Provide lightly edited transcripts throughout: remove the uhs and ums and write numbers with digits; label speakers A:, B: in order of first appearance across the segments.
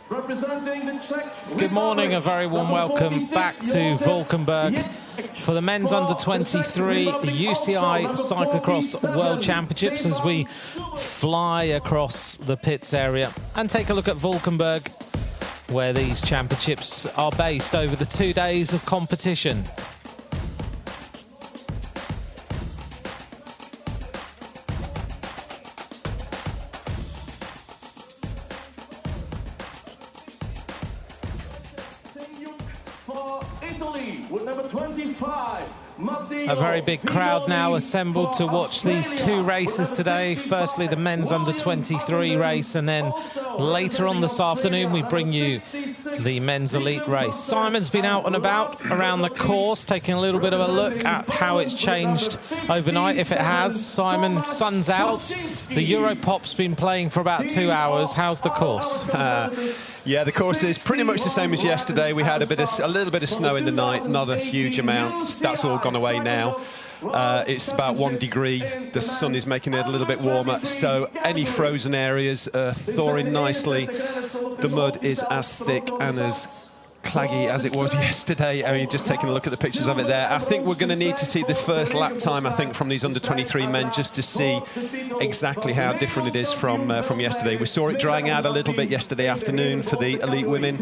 A: Good morning, a very warm welcome back to Valkenburg for the men's under-23 UCI Cyclo-cross World Championships as we fly across the pits area and take a look at Valkenburg, where these championships are based over the 2 days of competition. A very big crowd now assembled to watch these two races today. Firstly, the men's under-23 race, and then later on this afternoon we bring you the men's elite race. Simon's been out and about around the course, taking a little bit of a look at how it's changed overnight, if it has. Simon, sun's out. The Europop's been playing for about 2 hours. How's the course?
B: Yeah, the course is pretty much the same as yesterday. We had a little bit of snow in the night, not a huge amount. That's all gone away now. It's about 1 degree. The sun is making it a little bit warmer, so any frozen areas are thawing nicely. The mud is as thick and as claggy as it was yesterday. I mean, just taking a look at the pictures of it there. I think we're going to need to see the first lap time, I think, from these under-23 men, just to see exactly how different it is from yesterday. We saw it drying out a little bit yesterday afternoon for the elite women.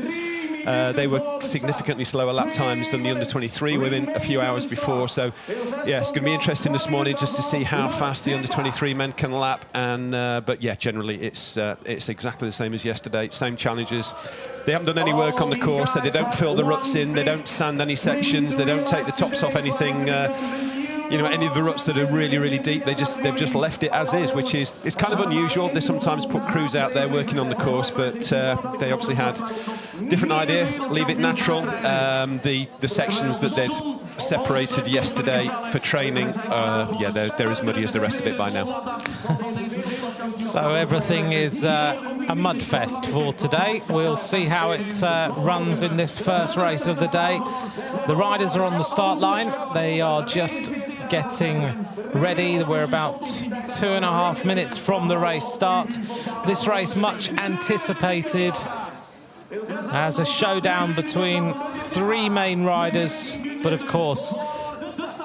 B: They were significantly slower lap times than the under-23 women a few hours before. So, yeah, it's going to be interesting this morning just to see how fast the under-23 men can lap. And but yeah, generally it's exactly the same as yesterday. Same challenges. They haven't done any work on the course. So they don't fill the ruts in. They don't sand any sections. They don't take the tops off anything. You know, any of the ruts that are really, really deep, they've just left it as is, which is kind of unusual. They sometimes put crews out there working on the course, but they obviously had a different idea, leave it natural. The sections that they'd separated yesterday for training, yeah, they're as muddy as the rest of it by now.
A: So everything is a mud fest for today. We'll see how it runs in this first race of the day. The riders are on the start line. They are just getting ready. We're about 2.5 minutes from the race start. This race much anticipated as a showdown between 3 main riders, but of course,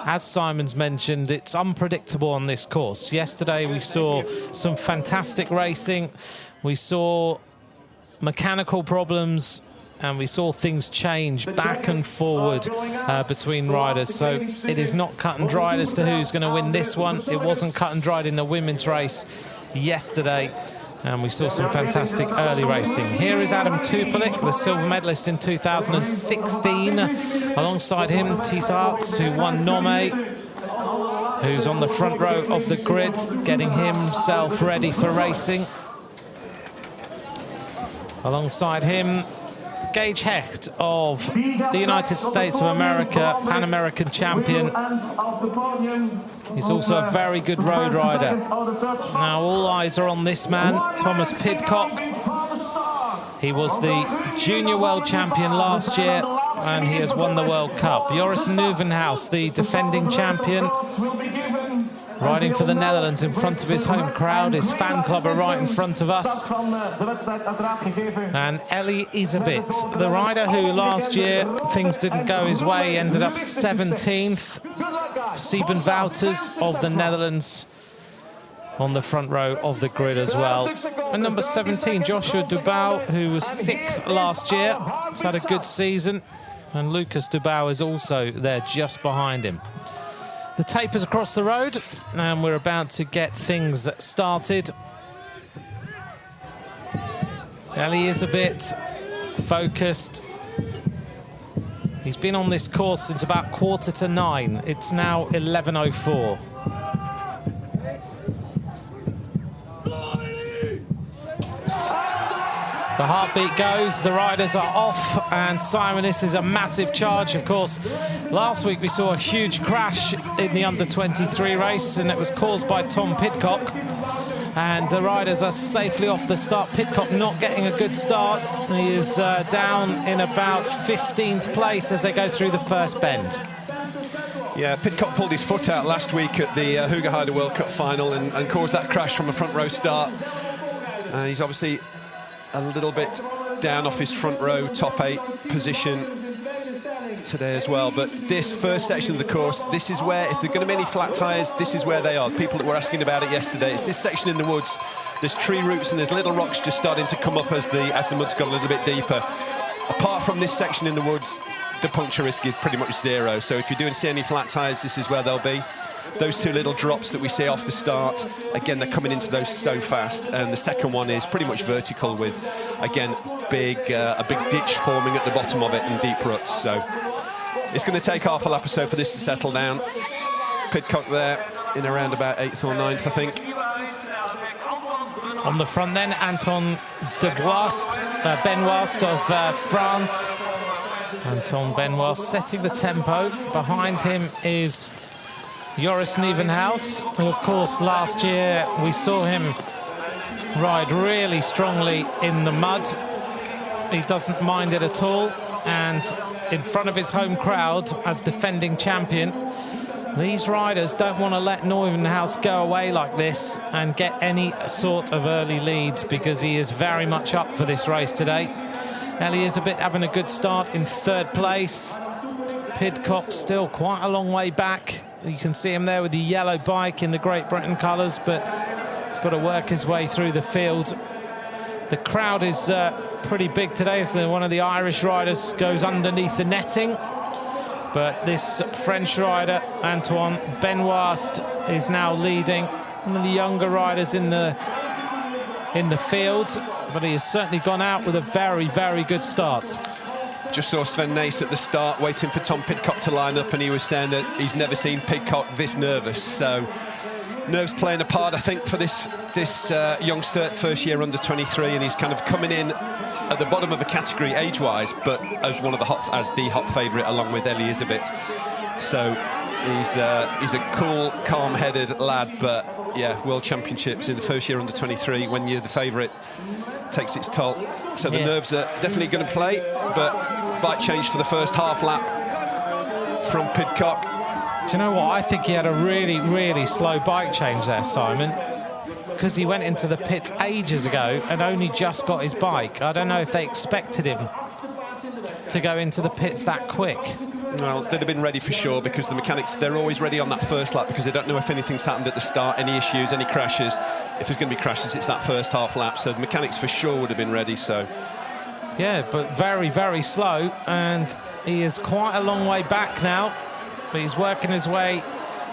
A: as Simon's mentioned, it's unpredictable on this course. Yesterday we saw some fantastic racing, we saw mechanical problems, and we saw things change back and forward between riders. So it is not cut and dried as to who's going to win this one. It wasn't cut and dried in the women's race yesterday. And we saw some fantastic early racing. Here is Adam Tupelik, the silver medalist in 2016. Alongside him, Tisarts, who won Nome, who's on the front row of the grid, getting himself ready for racing. Alongside him, Gage Hecht of the United States of America, Pan American champion. He's also a very good road rider. Now all eyes are on this man, Thomas Pidcock. He was the junior world champion last year and he has won the World Cup. Joris Nieuwenhuis, the defending champion, riding for the Netherlands in front of his home crowd. His fan club are right in front of us. And Ellie Isabit, the rider who last year things didn't go his way, ended up 17th. Sieben Wouters of the Netherlands on the front row of the grid as well. And number 17, Joshua Dubau, who was 6th last year. He's had a good season. And Lucas Dubau is also there just behind him. The taper's across the road, and we're about to get things started. Ellie is a bit focused. He's been on this course since about 9:15. It's now 11:04. The heartbeat goes, the riders are off, and Simon, this is a massive charge, of course. Last week we saw a huge crash in the under-23 race, and it was caused by Tom Pidcock. And the riders are safely off the start. Pidcock not getting a good start. He is down in about 15th place as they go through the first bend.
B: Yeah, Pidcock pulled his foot out last week at the Hoogerheide World Cup final and caused that crash from a front row start. He's obviously a little bit down off his front row top 8 position today as well. But this first section of the course, this is where, if there are going to be any flat tyres, this is where they are. People that were asking about it yesterday, it's this section in the woods. There's tree roots and there's little rocks just starting to come up as the mud's got a little bit deeper. Apart from this section in the woods, the puncture risk is pretty much 0. So if you see any flat tyres, this is where they'll be. Those 2 little drops that we see off the start, again, they're coming into those so fast. And the second one is pretty much vertical with, again, a big ditch forming at the bottom of it and deep ruts. So it's going to take half a lap or so for this to settle down. Pidcock there in around about 8th or 9th, I think.
A: On the front then, Anton Benoist of France. Anton Benoist setting the tempo. Behind him is Joris Nieuwenhuis, who of course last year we saw him ride really strongly in the mud. He doesn't mind it at all, and in front of his home crowd as defending champion, these riders don't want to let Nieuwenhuis go away like this and get any sort of early lead, because he is very much up for this race today. Ellie is having a good start in 3rd place. Pidcock still quite a long way back. You can see him there with the yellow bike in the Great Britain colours, but he's got to work his way through the field. The crowd is pretty big today, so one of the Irish riders goes underneath the netting. But this French rider, Antoine Benoist, is now leading. One of the younger riders in the field, but he has certainly gone out with a very, very good start.
B: Just saw Sven Nys at the start waiting for Tom Pidcock to line up, and he was saying that he's never seen Pidcock this nervous. So nerves playing a part, I think, for this youngster, first year under 23, and he's kind of coming in at the bottom of the category age-wise, but as the hot favourite along with Elie Iserbyt. So he's a cool, calm-headed lad, but yeah, World Championships in the first year under 23, when you're the favourite, takes its toll. So the nerves are definitely going to play, but bike change for the first half lap from Pidcock.
A: Do you know what? I think he had a really, really slow bike change there, Simon, because he went into the pits ages ago and only just got his bike. I don't know if they expected him to go into the pits that quick.
B: Well, they'd have been ready for sure, because the mechanics, they're always ready on that first lap, because they don't know if anything's happened at the start, any issues, any crashes. If there's going to be crashes, it's that first half lap, so the mechanics for sure would have been ready. So
A: yeah, but very, very slow, and he is quite a long way back now, but he's working his way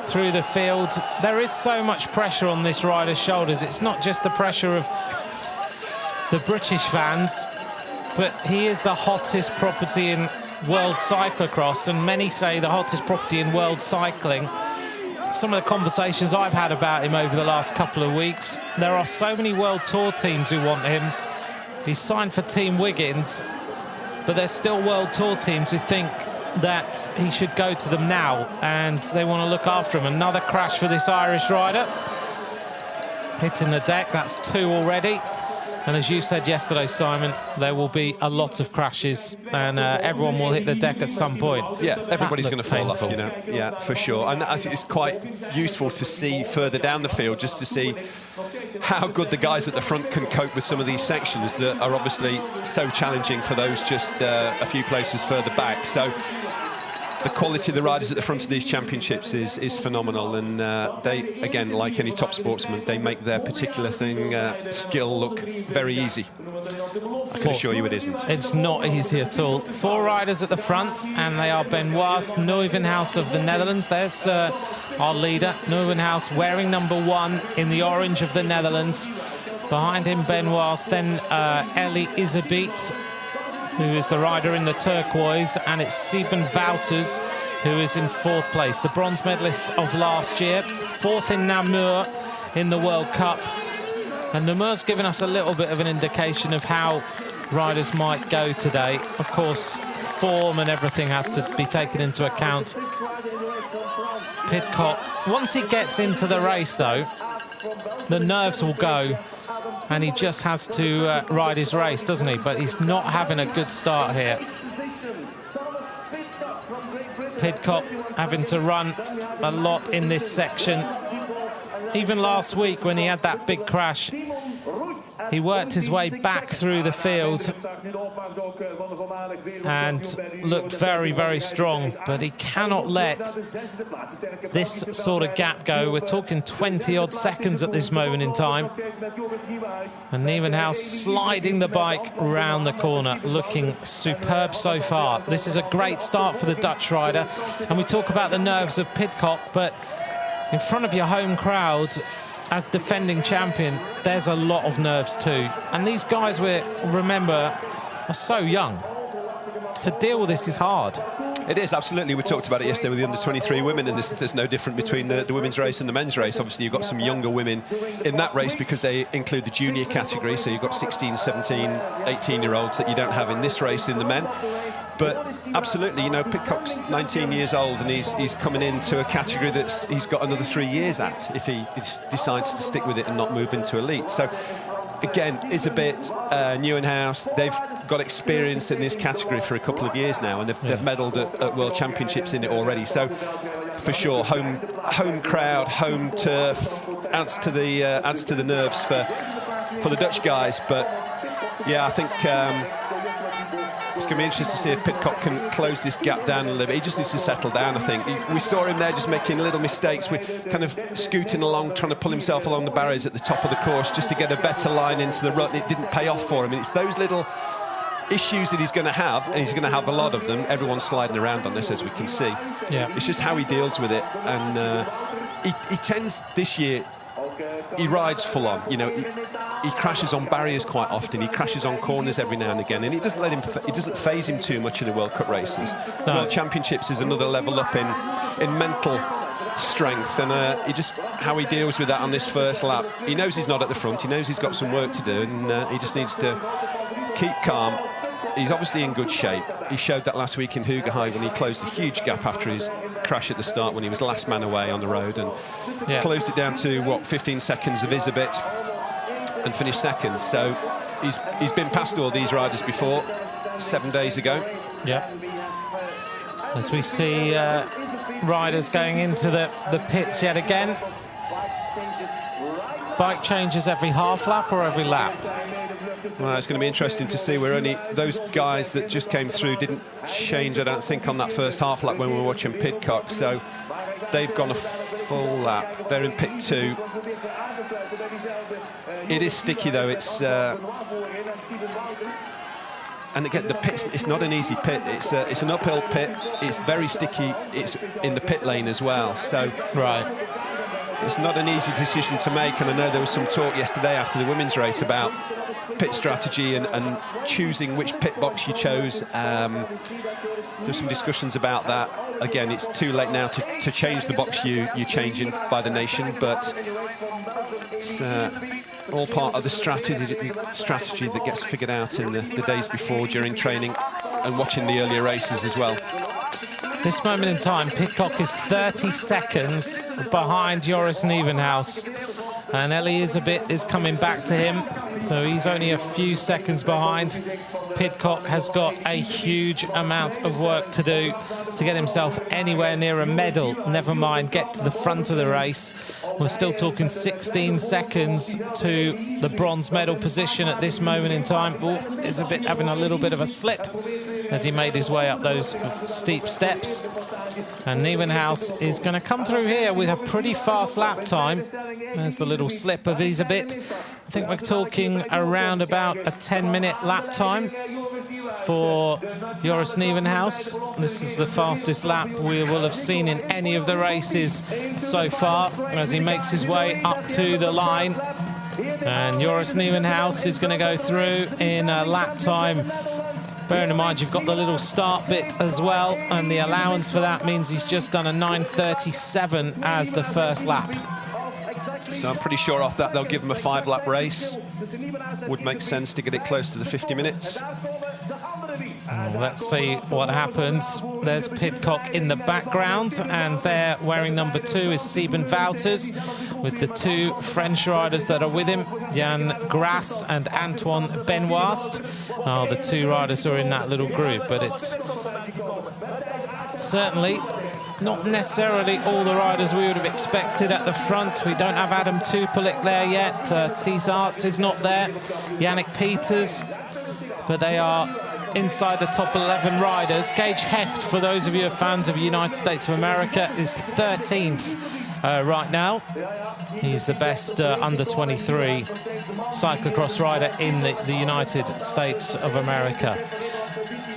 A: through the field. There is so much pressure on this rider's shoulders. It's not just the pressure of the British fans, but he is the hottest property in World Cyclo-cross, and many say the hottest property in world cycling. Some of the conversations I've had about him over the last couple of weeks, there are so many World Tour teams who want him. He's signed for Team Wiggins, but there's still World Tour teams who think that he should go to them now, and they want to look after him. Another crash for this Irish rider. Hitting the deck, that's 2 already. And as you said yesterday, Simon, there will be a lot of crashes, and everyone will hit the deck at some point.
B: Yeah, everybody's going to fall off, you know. Yeah, for sure. And I think it's quite useful to see further down the field, just to see how good the guys at the front can cope with some of these sections that are obviously so challenging for those just a few places further back. So the quality of the riders at the front of these championships is phenomenal, and they, again, like any top sportsman, they make their particular thing, skill, look very easy. I can assure you it isn't. It's
A: not easy at all. 4 riders at the front, and they are Benoist, Nieuwenhuis of the Netherlands. There's our leader, Nieuwenhuis, wearing number 1 in the orange of the Netherlands. Behind him, Benoist, then Elie Iserbyt, who is the rider in the turquoise, and it's Sieben Wouters, who is in 4th place. The bronze medalist of last year, 4th in Namur in the World Cup. And Namur's given us a little bit of an indication of how riders might go today. Of course, form and everything has to be taken into account. Pidcock, once he gets into the race, though, the nerves will go, and he just has to ride his race, doesn't he? But he's not having a good start here. Pidcock having to run a lot in this section. Even last week when he had that big crash He worked his way back through the field and looked very, very strong, but he cannot let this sort of gap go. We're talking 20-odd seconds at this moment in time. And Nieuwenhuis sliding the bike round the corner, looking superb so far. This is a great start for the Dutch rider. And we talk about the nerves of Pidcock, but in front of your home crowd, as defending champion, there's a lot of nerves too. And these guys, we remember, are so young. To deal with this is hard.
B: It is, absolutely. We talked about it yesterday with the under-23 women, and there's no different between the women's race and the men's race. Obviously, you've got some younger women in that race because they include the junior category, so you've got 16, 17, 18-year-olds that you don't have in this race in the men. But absolutely, you know, Pidcock's 19 years old, and he's coming into a category that's he's got another 3 years at if he decides to stick with it and not move into elite. So again, is a bit Nieuwenhuis. They've got experience in this category for a couple of years now, and they've medalled at World Championships in it already. So for sure, home crowd, home turf adds to the nerves for the Dutch guys. But yeah, I think it's going to be interesting to see if Pidcock can close this gap down a little bit. He just needs to settle down, I think. We saw him there just making little mistakes. We're kind of scooting along, trying to pull himself along the barriers at the top of the course just to get a better line into the rut. It didn't pay off for him. And it's those little issues that he's going to have, and he's going to have a lot of them. Everyone's sliding around on this, as we can see. Yeah. It's just how he deals with it. And he tends this year, he rides full on. You know, he crashes on barriers quite often. He crashes on corners every now and again, and it doesn't faze him too much in the World Cup races. No. World Championships is another level up in mental strength, and how he deals with that on this first lap. He knows he's not at the front. He knows he's got some work to do, and he just needs to keep calm. He's obviously in good shape. He showed that last week in Hoogerheim when he closed a huge gap after his crash at the start when he was last man away on the road, and closed it down to, what, 15 seconds of Isabit and finished second. So he's been past all these riders before, 7 days ago. Yeah.
A: As we see riders going into the pits yet again. Bike changes every half lap or every lap?
B: Well, it's going to be interesting to see. Those guys that just came through didn't change, I don't think, on that first half lap when we were watching Pidcock. So they've gone a full lap. They're in pit 2. It is sticky, though. It's and again, the pit, it's not an easy pit. It's an uphill pit. It's very sticky. It's in the pit lane as well. So it's not an easy decision to make. And I know there was some talk yesterday after the women's race about pit strategy and choosing which pit box you chose. There's some discussions about that. Again, it's too late now to change the box you're changing by the nation, but it's all part of the strategy that gets figured out in the days before, during training, and watching the earlier races as well.
A: This moment in time, Pidcock is 30 seconds behind Joris Nieuwenhuis, and Ellie Isabit is coming back to him, so he's only a few seconds behind. Pidcock has got a huge amount of work to do to get himself anywhere near a medal, never mind get to the front of the race. We're still talking 16 seconds to the bronze medal position at this moment in time. Isabit having a little bit of a slip as he made his way up those steep steps. And Nieuwenhuis is going to come through here with a pretty fast lap time. There's the little slip of Isabit. I think we're talking around about a 10-minute lap time for Joris Nieuwenhuis. This is the fastest lap we will have seen in any of the races so far as he makes his way up to the line. And Joris Nieuwenhuis is going to go through in a lap time. Bearing in mind, you've got the little start bit as well, and the allowance for that means he's just done a 9:37 as the first lap.
B: So I'm pretty sure off that they'll give him a 5-lap race. Would make sense to get it close to the 50 minutes.
A: Let's see what happens. There's Pidcock in the background, and there wearing number 2 is Sieben Wouters, with the 2 French riders that are with him, Jan Grass and Antoine Benoist. Are the 2 riders who are in that little group, but it's certainly not necessarily all the riders we would have expected at the front. We don't have Adam Tupelik there yet. Thies Arts is not there. Yannick Peters. But they are inside the top 11 riders. Gage Hecht, for those of you who are fans of the United States of America, is 13th right now. He's the best under 23 cyclocross rider in the United States of America.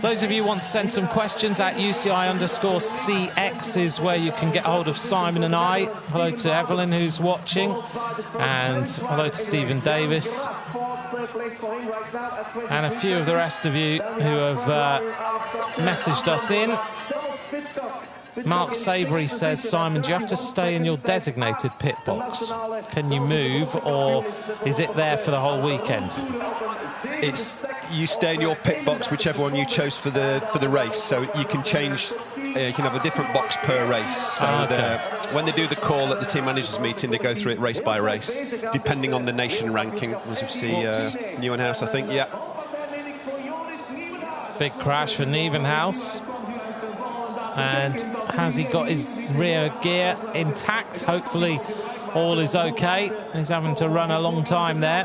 A: Those of you who want to send some questions at UCI_CX is where you can get hold of Simon and I. Hello to Evelyn, who's watching, and hello to Stephen Davis. And a few of the rest of you who have messaged us in. Mark Savory says, Simon, do you have to stay in your designated pit box? Can you move, or is it there for the whole weekend?
B: It's you stay in your pit box, whichever one you chose for the race. So you can change. You can have a different box per race. So when they do the call at the team managers meeting, they go through it race by race, depending on the nation ranking. As you see, Nieuwenhuis, I think, yeah.
A: Big crash for Nieuwenhuis. And has he got his rear gear intact? Hopefully all is okay. He's having to run a long time there.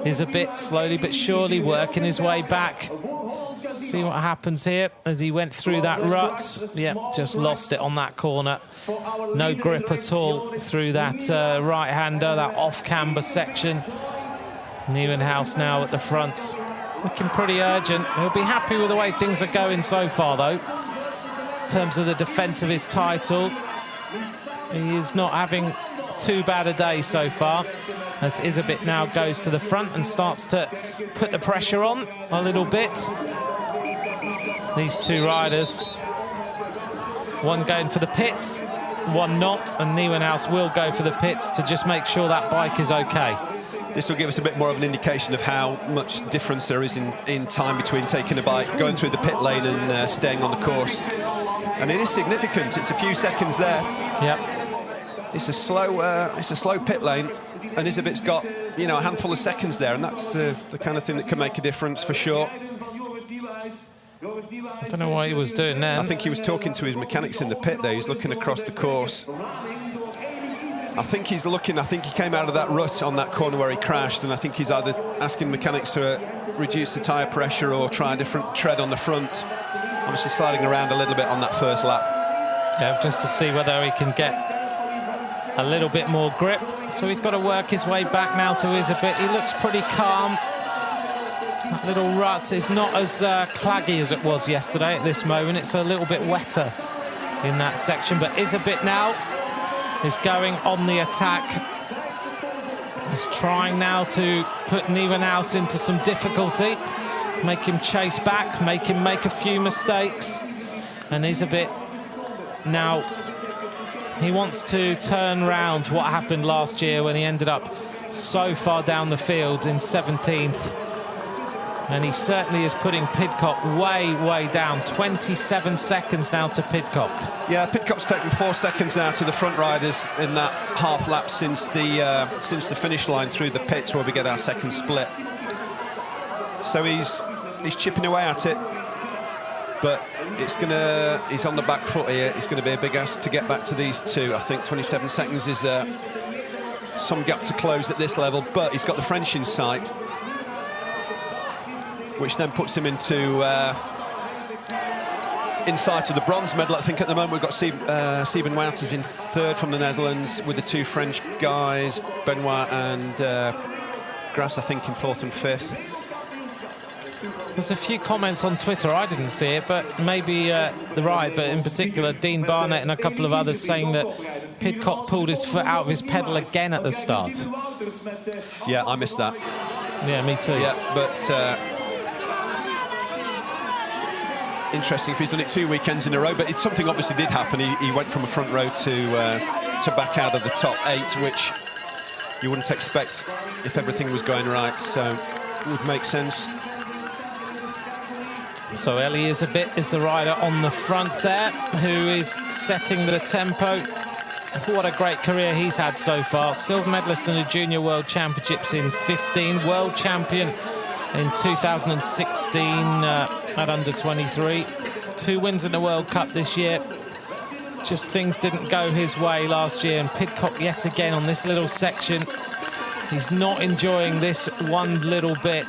A: He's a bit slowly but surely working his way back. See what happens here as he went through that rut. Yeah, just lost it on that corner. No grip at all through that right-hander, that off-camber section. Nieuwenhuis now at the front, looking pretty urgent. He'll be happy with the way things are going so far, though. In terms of the defence of his title, he is not having too bad a day so far, as Isabit now goes to the front and starts to put the pressure on a little bit. These two riders, one going for the pits, one not, and Nieuwenhuis will go for the pits to just make sure that bike is okay.
B: This will give us a bit more of an indication of how much difference there is in time between taking a bike, going through the pit lane and staying on the course. And it is significant. It's a few seconds there.
A: Yep.
B: It's a slow pit lane, and Isabit's got, you know, a handful of seconds there, and that's the kind of thing that can make a difference for sure.
A: I don't know what he was doing there.
B: I think he was talking to his mechanics in the pit there. He's looking across the course. I think he's looking, I think he came out of that rut on that corner where he crashed, and I think he's either asking mechanics to reduce the tyre pressure or try a different tread on the front. Obviously sliding around a little bit on that first lap.
A: Yeah, just to see whether he can get a little bit more grip. So he's got to work his way back now to Isabit. He looks pretty calm. That little rut is not as claggy as it was yesterday at this moment. It's a little bit wetter in that section, but Isabit now is going on the attack. He's trying now to put Nieuwenhuis into some difficulty, make him chase back, make him make a few mistakes. And Isabit now, he wants to turn round what happened last year when he ended up so far down the field in 17th. And he certainly is putting Pidcock way, way down. 27 seconds now to Pidcock.
B: Yeah, Pidcock's taken 4 seconds now to the front riders in that half lap since the finish line through the pits where we get our second split. So he's chipping away at it, but he's on the back foot here. It's going to be a big ask to get back to these two. I think 27 seconds is some gap to close at this level, but he's got the French in sight, which then puts him into in sight of the bronze medal. I think at the moment we've got Steven Wouters in third from the Netherlands, with the two French guys, Benoit and Grass, I think, in fourth and fifth.
A: There's a few comments on Twitter, I didn't see it, but maybe the ride, but in particular Dean Barnett and a couple of others saying that Pidcock pulled his foot out of his pedal again at the start.
B: Yeah, I missed that.
A: Yeah, me too.
B: Yeah, but interesting if he's done it 2 weekends in a row, but it's something obviously did happen. He went from a front row to back out of the top 8, which you wouldn't expect if everything was going right, so it would make sense.
A: So Ellie Isabit is the rider on the front there, who is setting the tempo. What a great career he's had so far. Silver medalist in the Junior World Championships in 15, world champion in 2016 at under 23. 2 wins in the World Cup this year. just things didn't go his way last year, and Pidcock yet again on this little section. He's not enjoying this one little bit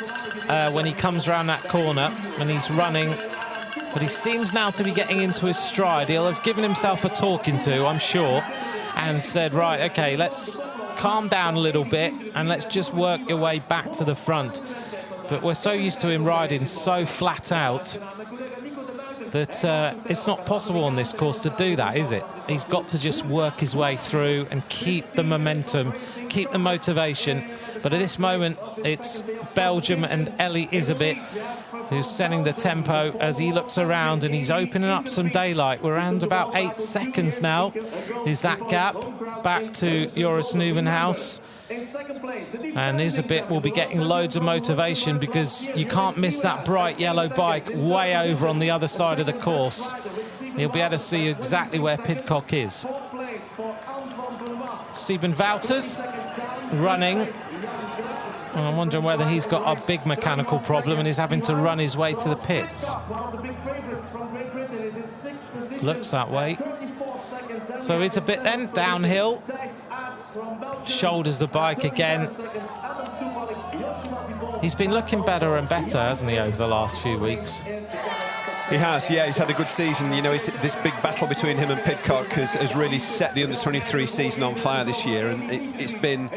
A: when he comes around that corner and he's running. But he seems now to be getting into his stride. He'll have given himself a talking to, I'm sure, and said, right, OK, let's calm down a little bit and let's just work your way back to the front. But we're so used to him riding so flat out that it's not possible on this course to do that, is it? He's got to just work his way through and keep the momentum, keep the motivation. But at this moment, it's Belgium and Elie Iserbyt who's setting the tempo as he looks around, and he's opening up some daylight. We're around about 8 seconds now, is that gap back to Joris Nieuwenhuis. And Iserbyt will be getting loads of motivation because you can't miss that bright yellow bike way over on the other side of the course. He'll be able to see exactly where Pidcock is. Sieben Wouters running. And I'm wondering whether he's got a big mechanical problem and is having to run his way to the pits. Looks that way. So it's a bit then downhill. Shoulders the bike again. He's been looking better and better, hasn't he, over the last few weeks?
B: He has, yeah. He's had a good season. You know, this big battle between him and Pidcock has really set the under-23 season on fire this year, and it's been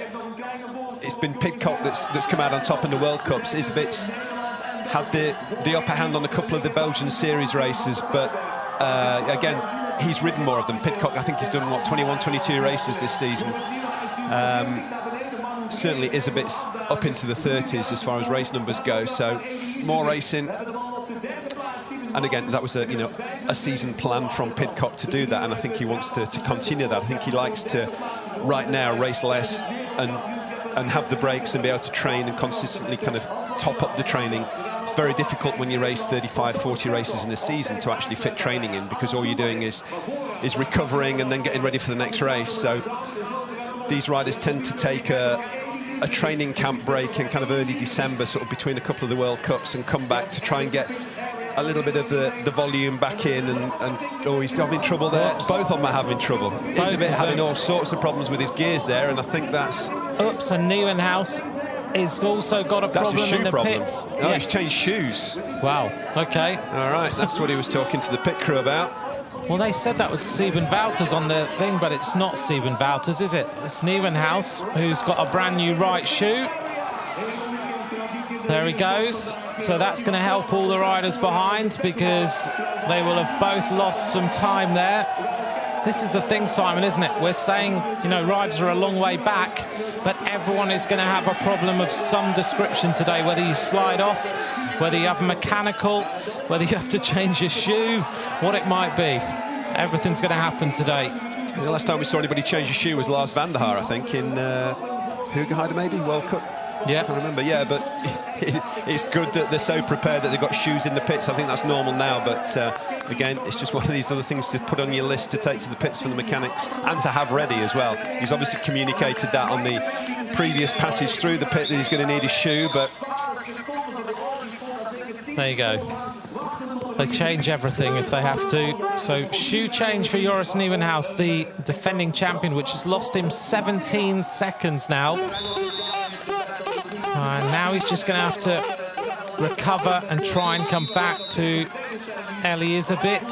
B: Pidcock that's come out on top in the World Cups. Iserbyt's had the upper hand on a couple of the Belgian series races, but again, he's ridden more of them. Pidcock, I think he's done, what, 21, 22 races this season. Certainly Iserbyt's up into the 30s as far as race numbers go, so more racing. And again, that was a season plan from Pidcock to do that, and I think he wants to continue that. I think he likes to, right now, race less and have the breaks and be able to train and consistently kind of top up the training. It's very difficult when you race 35, 40 races in a season to actually fit training in, because all you're doing is recovering and then getting ready for the next race. So these riders tend to take a training camp break in kind of early December, sort of between a couple of the World Cups, and come back to try and get a little bit of the volume back in. And oh, he's having trouble there. Oops. Both of them are having trouble. Iserbyt having all sorts of problems with his gears there, and I think that's...
A: Oops, and Nieuwenhuis has also got a problem in the pits.
B: Oh, yeah. He's changed shoes.
A: Wow, OK.
B: All right, that's what he was talking to the pit crew about.
A: Well, they said that was Sieben Wouters on the thing, but it's not Sieben Wouters, is it? It's Nieuwenhuis, who's got a brand new right shoe. There he goes. So that's going to help all the riders behind, because they will have both lost some time there. This is the thing, Simon, isn't it? We're saying, you know, riders are a long way back, but everyone is going to have a problem of some description today, whether you slide off, whether you have a mechanical, whether you have to change your shoe, what it might be. Everything's going to happen today.
B: The last time we saw anybody change a shoe was Lars van der Haar, I think, in Hoogerheide, maybe, World Cup.
A: Yeah.
B: I can't remember, yeah, but it's good that they're so prepared that they've got shoes in the pits. I think that's normal now, but again, it's just one of these other things to put on your list to take to the pits for the mechanics and to have ready as well. He's obviously communicated that on the previous passage through the pit that he's going to need a shoe, but...
A: There you go. They change everything if they have to. So shoe change for Joris Nieuwenhuis, the defending champion, which has lost him 17 seconds now. And now he's just going to have to recover and try and come back to Elie Iserbyt.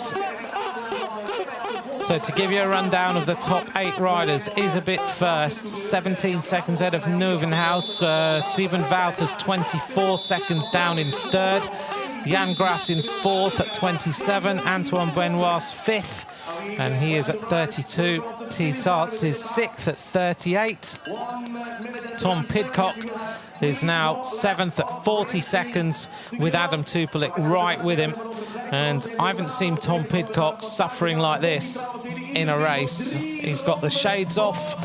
A: So to give you a rundown of the top 8 riders, Iserbyt first, 17 seconds ahead of Nieuwenhuis. Sieben Wouters 24 seconds down in third. Jan Grass in fourth at 27. Antoine Benoit's fifth, and he is at 32. T. Sartz is sixth at 38. Tom Pidcock is now seventh at 40 seconds with Adam Tupelik right with him. And I haven't seen Tom Pidcock suffering like this in a race. He's got the shades off.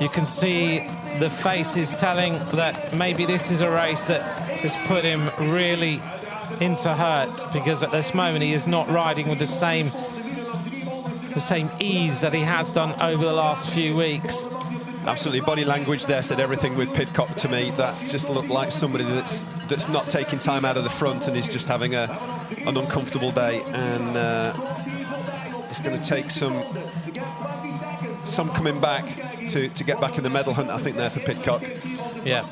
A: You can see the face is telling that maybe this is a race that has put him really into hurt, because at this moment he is not riding with the same ease that he has done over the last few weeks.
B: Absolutely, body language there said everything with Pidcock to me. That just looked like somebody that's not taking time out of the front and is just having an uncomfortable day. And It's going to take some coming back to get back in the medal hunt, I think, there for Pidcock.
A: Yeah.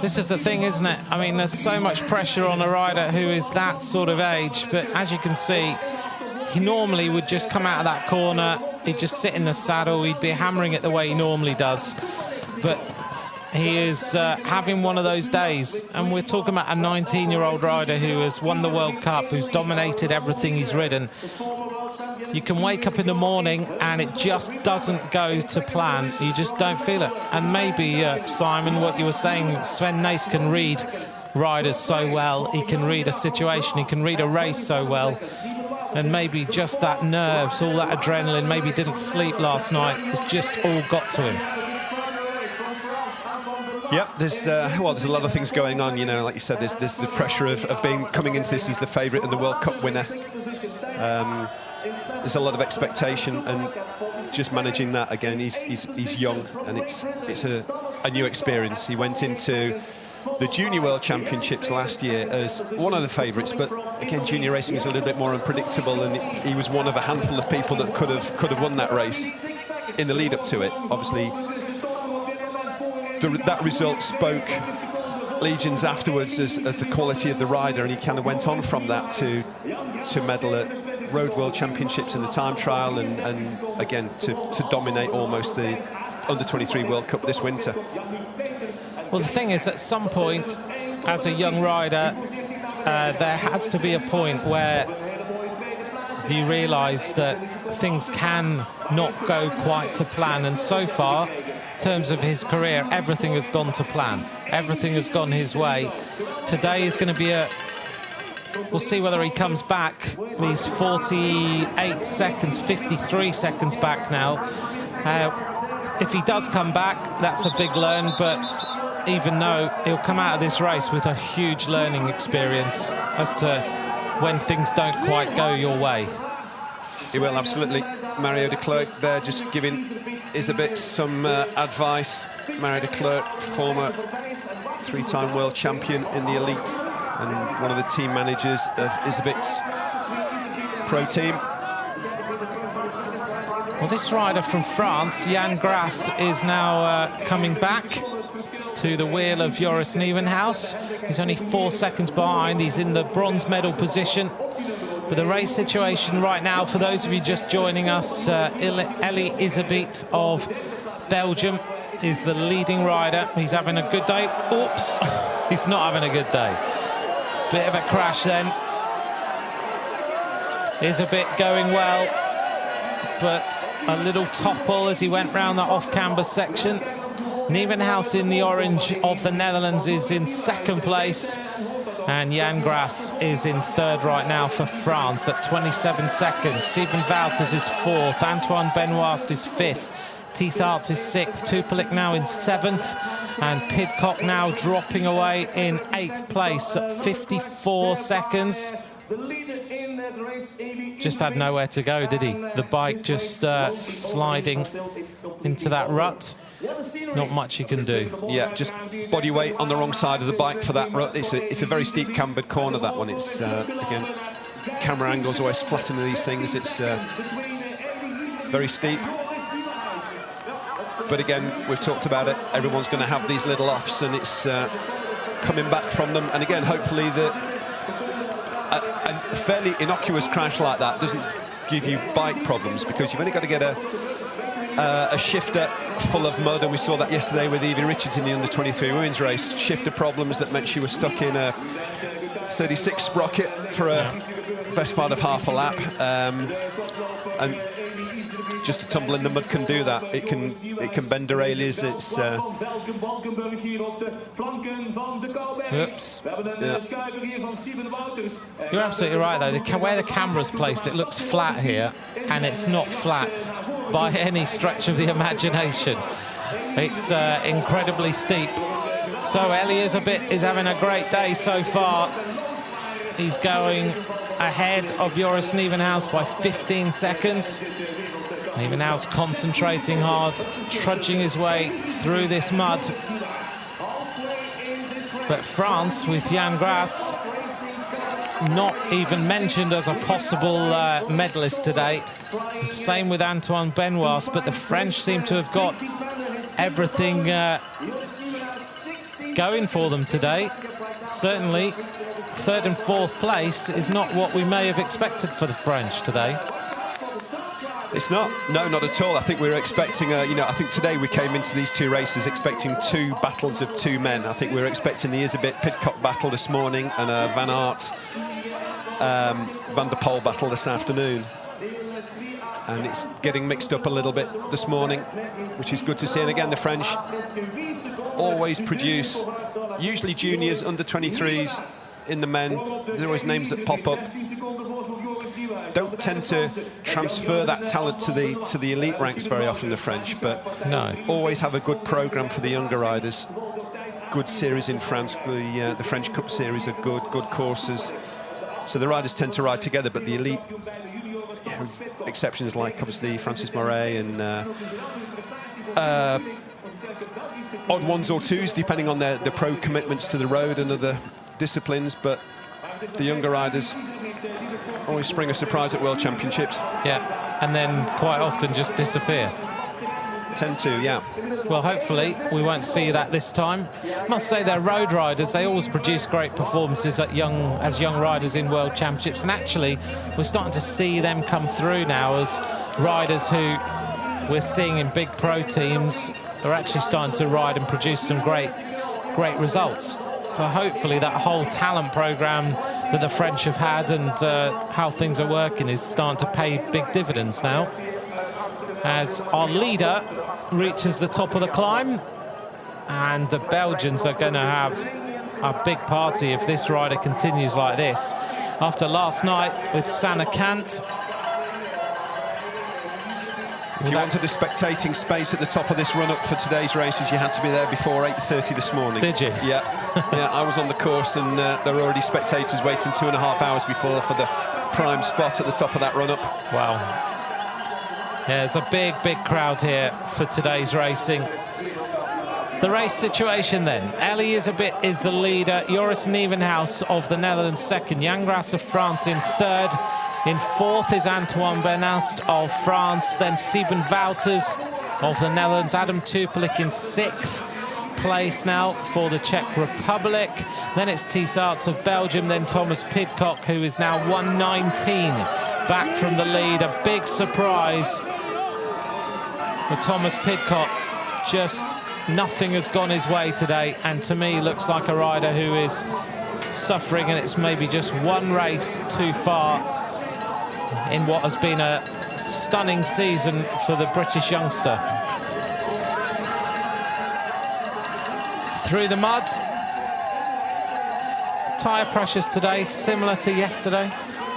A: This is the thing, isn't it? I mean, there's so much pressure on a rider who is that sort of age, but as you can see, he normally would just come out of that corner, he'd just sit in the saddle, he'd be hammering it the way he normally does. But he is having one of those days, and we're talking about a 19-year-old rider who has won the World Cup, who's dominated everything he's ridden. You can wake up in the morning and it just doesn't go to plan. You just don't feel it. And maybe, Simon, what you were saying, Sven Nys can read riders so well. He can read a situation, he can read a race so well. And maybe just that nerves, all that adrenaline, maybe didn't sleep last night, has just all got to him.
B: Yep, there's a lot of things going on, you know, like you said, there's the pressure of coming into this, he's the favourite and the World Cup winner. There's a lot of expectation, and just managing that again, he's young, and it's a new experience. He went into the Junior World Championships last year as one of the favourites, but again, junior racing is a little bit more unpredictable, and he was one of a handful of people that could have won that race in the lead up to it. Obviously, that result spoke legions afterwards as the quality of the rider, and he kind of went on from that to medal at Road World Championships in the time trial, and again to dominate almost the Under-23 World Cup this winter.
A: Well, the thing is, at some point, as a young rider, there has to be a point where you realise that things can not go quite to plan, and so far, in terms of his career, everything has gone to plan. Everything has gone his way. Today is going to be we'll see whether he comes back. He's 48 seconds, 53 seconds back now. If he does come back, that's a big learn, but even though he'll come out of this race with a huge learning experience as to when things don't quite go your way.
B: He will, absolutely. Mario de Klerk there just giving Isabit some advice. Mario de Klerk, former three-time world champion in the elite and one of the team managers of Isabit's pro team.
A: Well, this rider from France, Jan Grass, is now coming back to the wheel of Joris Nieuwenhuis. He's only 4 seconds behind. He's in the bronze medal position. But the race situation right now, for those of you just joining us, Elie Isabit of Belgium is the leading rider. He's having a good day. Oops, he's not having a good day. Bit of a crash then. Isabit going well, but a little topple as he went round that off-camber section. Nieuwenhuis in the orange of the Netherlands is in second place, and Jan Grass is in third right now for France at 27 seconds. Sieben Wouters is fourth, Antoine Benoist is fifth, Tiesarts is sixth, Tupelik now in seventh, and Pidcock now dropping away in eighth place at 54 seconds. Just had nowhere to go, did he? The bike just sliding into that rut. Not much he can do.
B: Yeah, just body weight on the wrong side of the bike for that rut. It's a very steep cambered corner, that one. It's, again, camera angles always flatten these things. It's very steep. But again, we've talked about it. Everyone's going to have these little offs, and it's coming back from them. And again, hopefully a fairly innocuous crash like that doesn't give you bike problems, because you've only got to get a shifter full of mud, and we saw that yesterday with Evie Richards in the Under-23 women's race. Shifter problems that meant she was stuck in a 36 sprocket for a best part of half a lap, and just to tumble in the mud can do that. It can bend derailleurs. It's
A: Oops. Yeah. You're absolutely right, though. Where the camera's placed, it looks flat here, and it's not flat by any stretch of the imagination. It's incredibly steep. So Elie Isabit is having a great day so far. He's going ahead of Joris Nieuwenhuis by 15 seconds. Nieuwenhuis concentrating hard, trudging his way through this mud. But France, with Jan Grass, not even mentioned as a possible medalist today. Same with Antoine Benoist, but the French seem to have got everything going for them today. Certainly, third and fourth place is not what we may have expected for the French today.
B: It's not. No, not at all. I think we were expecting, I think today we came into these two races expecting two battles of two men. I think we were expecting the Isabit-Pidcock battle this morning and a Van Aert, Van der Poel battle this afternoon. And it's getting mixed up a little bit this morning, which is good to see. And again, the French always produce, usually juniors, under 23s in the men. There's always names that pop up. Don't tend to transfer that talent to the elite ranks very often, the French, but
A: no,
B: always have a good programme for the younger riders. Good series in France. The French Cup series are good courses. So the riders tend to ride together, but the elite, exceptions like obviously Francis Moret and odd ones or twos, depending on their pro commitments to the road and other disciplines, but the younger riders always spring a surprise at World Championships.
A: Yeah, and then quite often just disappear.
B: Tend to, yeah.
A: Well, hopefully we won't see that this time. I must say they're road riders. They always produce great performances as young riders in World Championships, and actually we're starting to see them come through now as riders who we're seeing in big pro teams. They're actually starting to ride and produce some great results. So hopefully that whole talent program that the French have had and how things are working is starting to pay big dividends now, as our leader reaches the top of the climb, and the Belgians are going to have a big party if this rider continues like this. After last night with Sanne Cant.
B: If you wanted a spectating space at the top of this run-up for today's races, you had to be there before 8:30 this morning.
A: Did you?
B: Yeah. Yeah, I was on the course, and there were already spectators waiting 2.5 hours before for the prime spot at the top of that run-up.
A: Wow. Yeah, there's a big crowd here for today's racing. The race situation then. Elie Isabit is the leader. Joris Nieuwenhuis of the Netherlands second. Jan Grass of France in third. In fourth is Antoine Benoist of France. Then Sieben Wouters of the Netherlands. Adam Tupelik in sixth place now for the Czech Republic. Then it's Thijs Aerts of Belgium. Then Thomas Pidcock, who is now 1:19 back from the lead. A big surprise for Thomas Pidcock. Just nothing has gone his way today, and to me looks like a rider who is suffering, and it's maybe just one race too far in what has been a stunning season for the British youngster. Through the mud. Tyre pressures today similar to yesterday.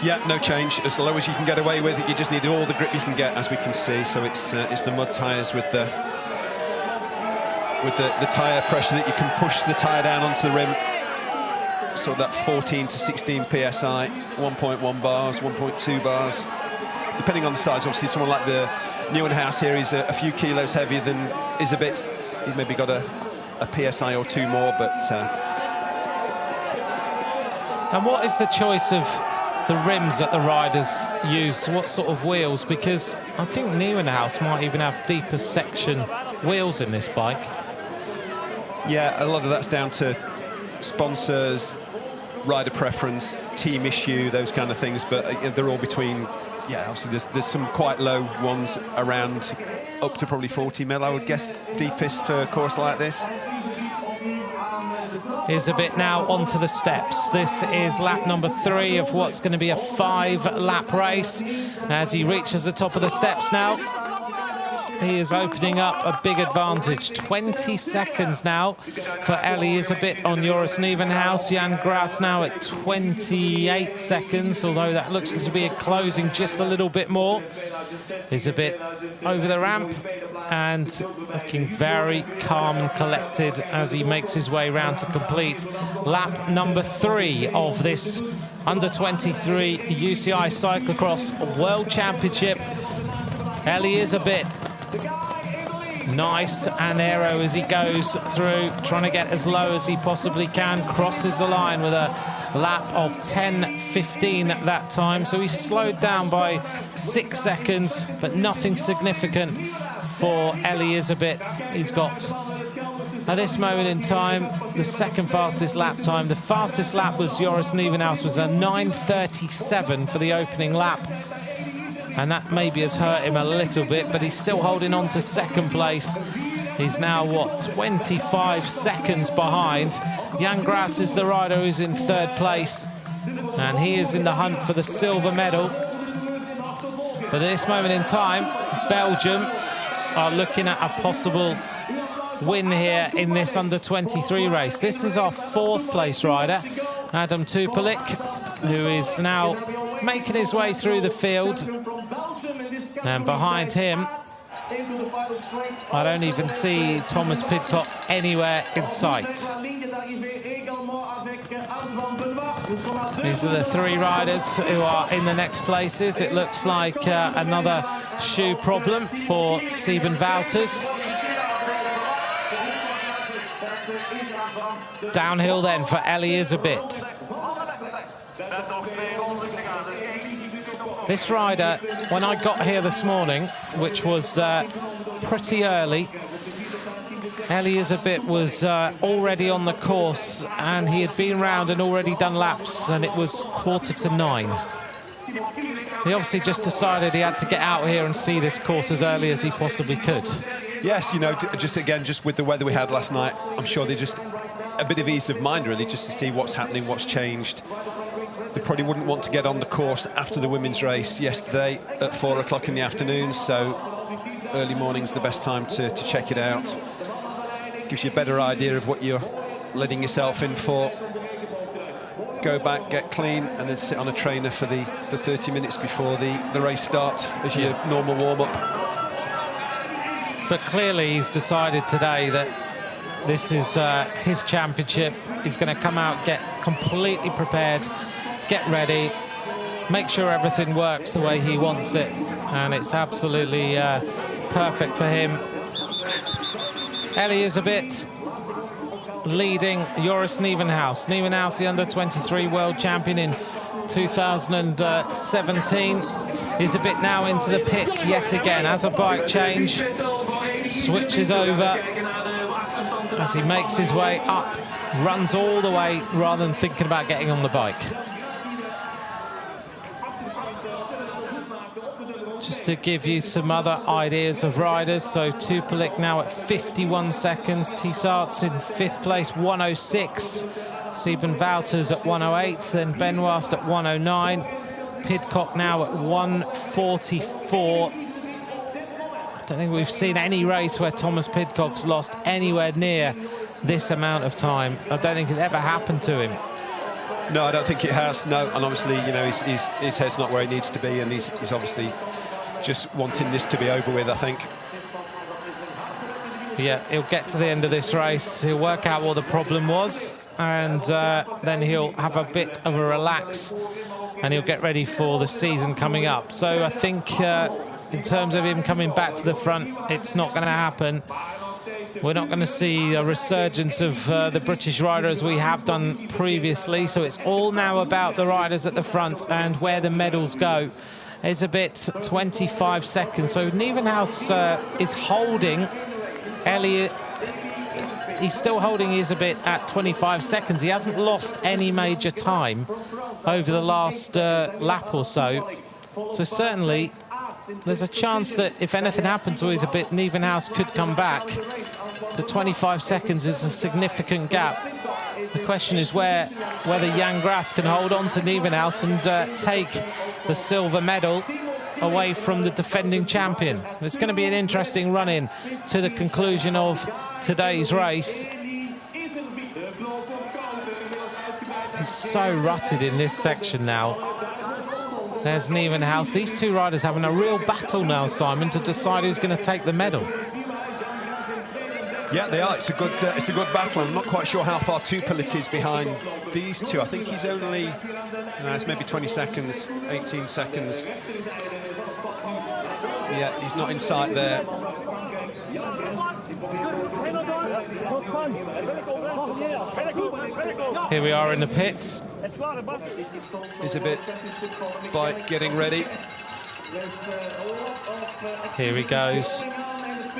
B: Yeah, no change. As low as you can get away with it, you just need all the grip you can get, as we can see. So it's the mud tyres with the tyre pressure that you can push the tyre down onto the rim. So that 14 to 16 psi, 1.1 bars, 1.2 bars, depending on the size. Obviously, someone like the Nieuwenhuis here is a few kilos heavier than Isabit. He's maybe got a psi or two more, but.
A: And what is the choice of the rims that the riders use? What sort of wheels? Because I think Nieuwenhuis might even have deeper section wheels in this bike.
B: Yeah, a lot of that's down to sponsors, rider preference, team issue, those kind of things, but they're all between, yeah, obviously there's some quite low ones around up to probably 40 mil, I would guess, deepest for a course like this.
A: Here's a bit now onto the steps. This is lap number 3 of what's going to be a 5-lap race. As he reaches the top of the steps now, he is opening up a big advantage. 20 seconds now for Elie Isabit on Joris Nieuwenhuis. Jan Grass now at 28 seconds, although that looks to be closing just a little bit more. Isabit over the ramp and looking very calm and collected as he makes his way round to complete lap number 3 of this under-23 UCI Cyclo-cross World Championship. Elie Isabit. Nice and aero as he goes through, trying to get as low as he possibly can, crosses the line with a lap of 10:15 at that time. So he slowed down by 6 seconds, but nothing significant for Elizabeth. He's got, at this moment in time, the second fastest lap time. The fastest lap was Joris Nieuwenhuis, was a 9:37 for the opening lap. And that maybe has hurt him a little bit, but he's still holding on to second place. He's now, what, 25 seconds behind. Jan Grass is the rider who's in third place, and he is in the hunt for the silver medal. But at this moment in time, Belgium are looking at a possible win here in this under-23 race. This is our fourth place rider, Adam Tupelik, who is now making his way through the field. And behind him, I don't even see Thomas Pidcock anywhere in sight. These are the three riders who are in the next places. It looks like another shoe problem for Sieben Wouters. Downhill then for Elizabeth. This rider, when I got here this morning, which was pretty early, Elizabeth was already on the course, and he had been round and already done laps, and it was 8:45. He obviously just decided he had to get out here and see this course as early as he possibly could.
B: Yes, you know, just with the weather we had last night, I'm sure they just a bit of ease of mind, really, just to see what's happening, what's changed. They probably wouldn't want to get on the course after the women's race yesterday at 4 o'clock in the afternoon, so early morning's the best time to check it out. Gives you a better idea of what you're letting yourself in for. Go back, get clean, and then sit on a trainer for the 30 minutes before the race start as your normal warm-up.
A: But clearly he's decided today that this is his championship. He's going to come out, get completely prepared, get ready, make sure everything works the way he wants it, and it's absolutely perfect for him. Elizabeth leading Joris Nieuwenhuis. Nieuwenhuis, the under-23 world champion in 2017. Elizabeth now into the pits yet again, has a bike change, switches over as he makes his way up, runs all the way rather than thinking about getting on the bike. Just to give you some other ideas of riders, so Tupelik now at 51 seconds, Tissart's in 5th place, 106, Sieben Wouters at 108, then Benoist at 109, Pidcock now at 144. I don't think we've seen any race where Thomas Pidcock's lost anywhere near this amount of time. I don't think it's ever happened to him.
B: No, I don't think it has, no, and obviously, you know, his head's not where he needs to be, and he's obviously just wanting this to be over with, I think.
A: Yeah, he'll get to the end of this race, he'll work out what the problem was, and then he'll have a bit of a relax, and he'll get ready for the season coming up. So I think in terms of him coming back to the front, it's not going to happen. We're not going to see a resurgence of the British rider as we have done previously, so it's all now about the riders at the front and where the medals go. It's a bit 25 seconds, so Nieuwenhuis is holding Elliot. He's still holding Elizabeth at 25 seconds. He hasn't lost any major time over the last lap or so. So certainly there's a chance that if anything happened to Elizabeth, Nieuwenhuis could come back. The 25 seconds is a significant gap. The question is whether Jan Grass can hold on to Nieuwenhuis and take the silver medal away from the defending champion. It's going to be an interesting run-in to the conclusion of today's race. He's so rutted in this section now. There's Nieuwenhuis. These two riders having a real battle now, Simon, to decide who's going to take the medal.
B: Yeah, they are. It's a good battle. I'm not quite sure how far Tupelik is behind these two. I think he's only, it's maybe 20 seconds, 18 seconds. Yeah, he's not in sight there.
A: Here we are in the pits.
B: is a bit by getting ready.
A: Here he goes.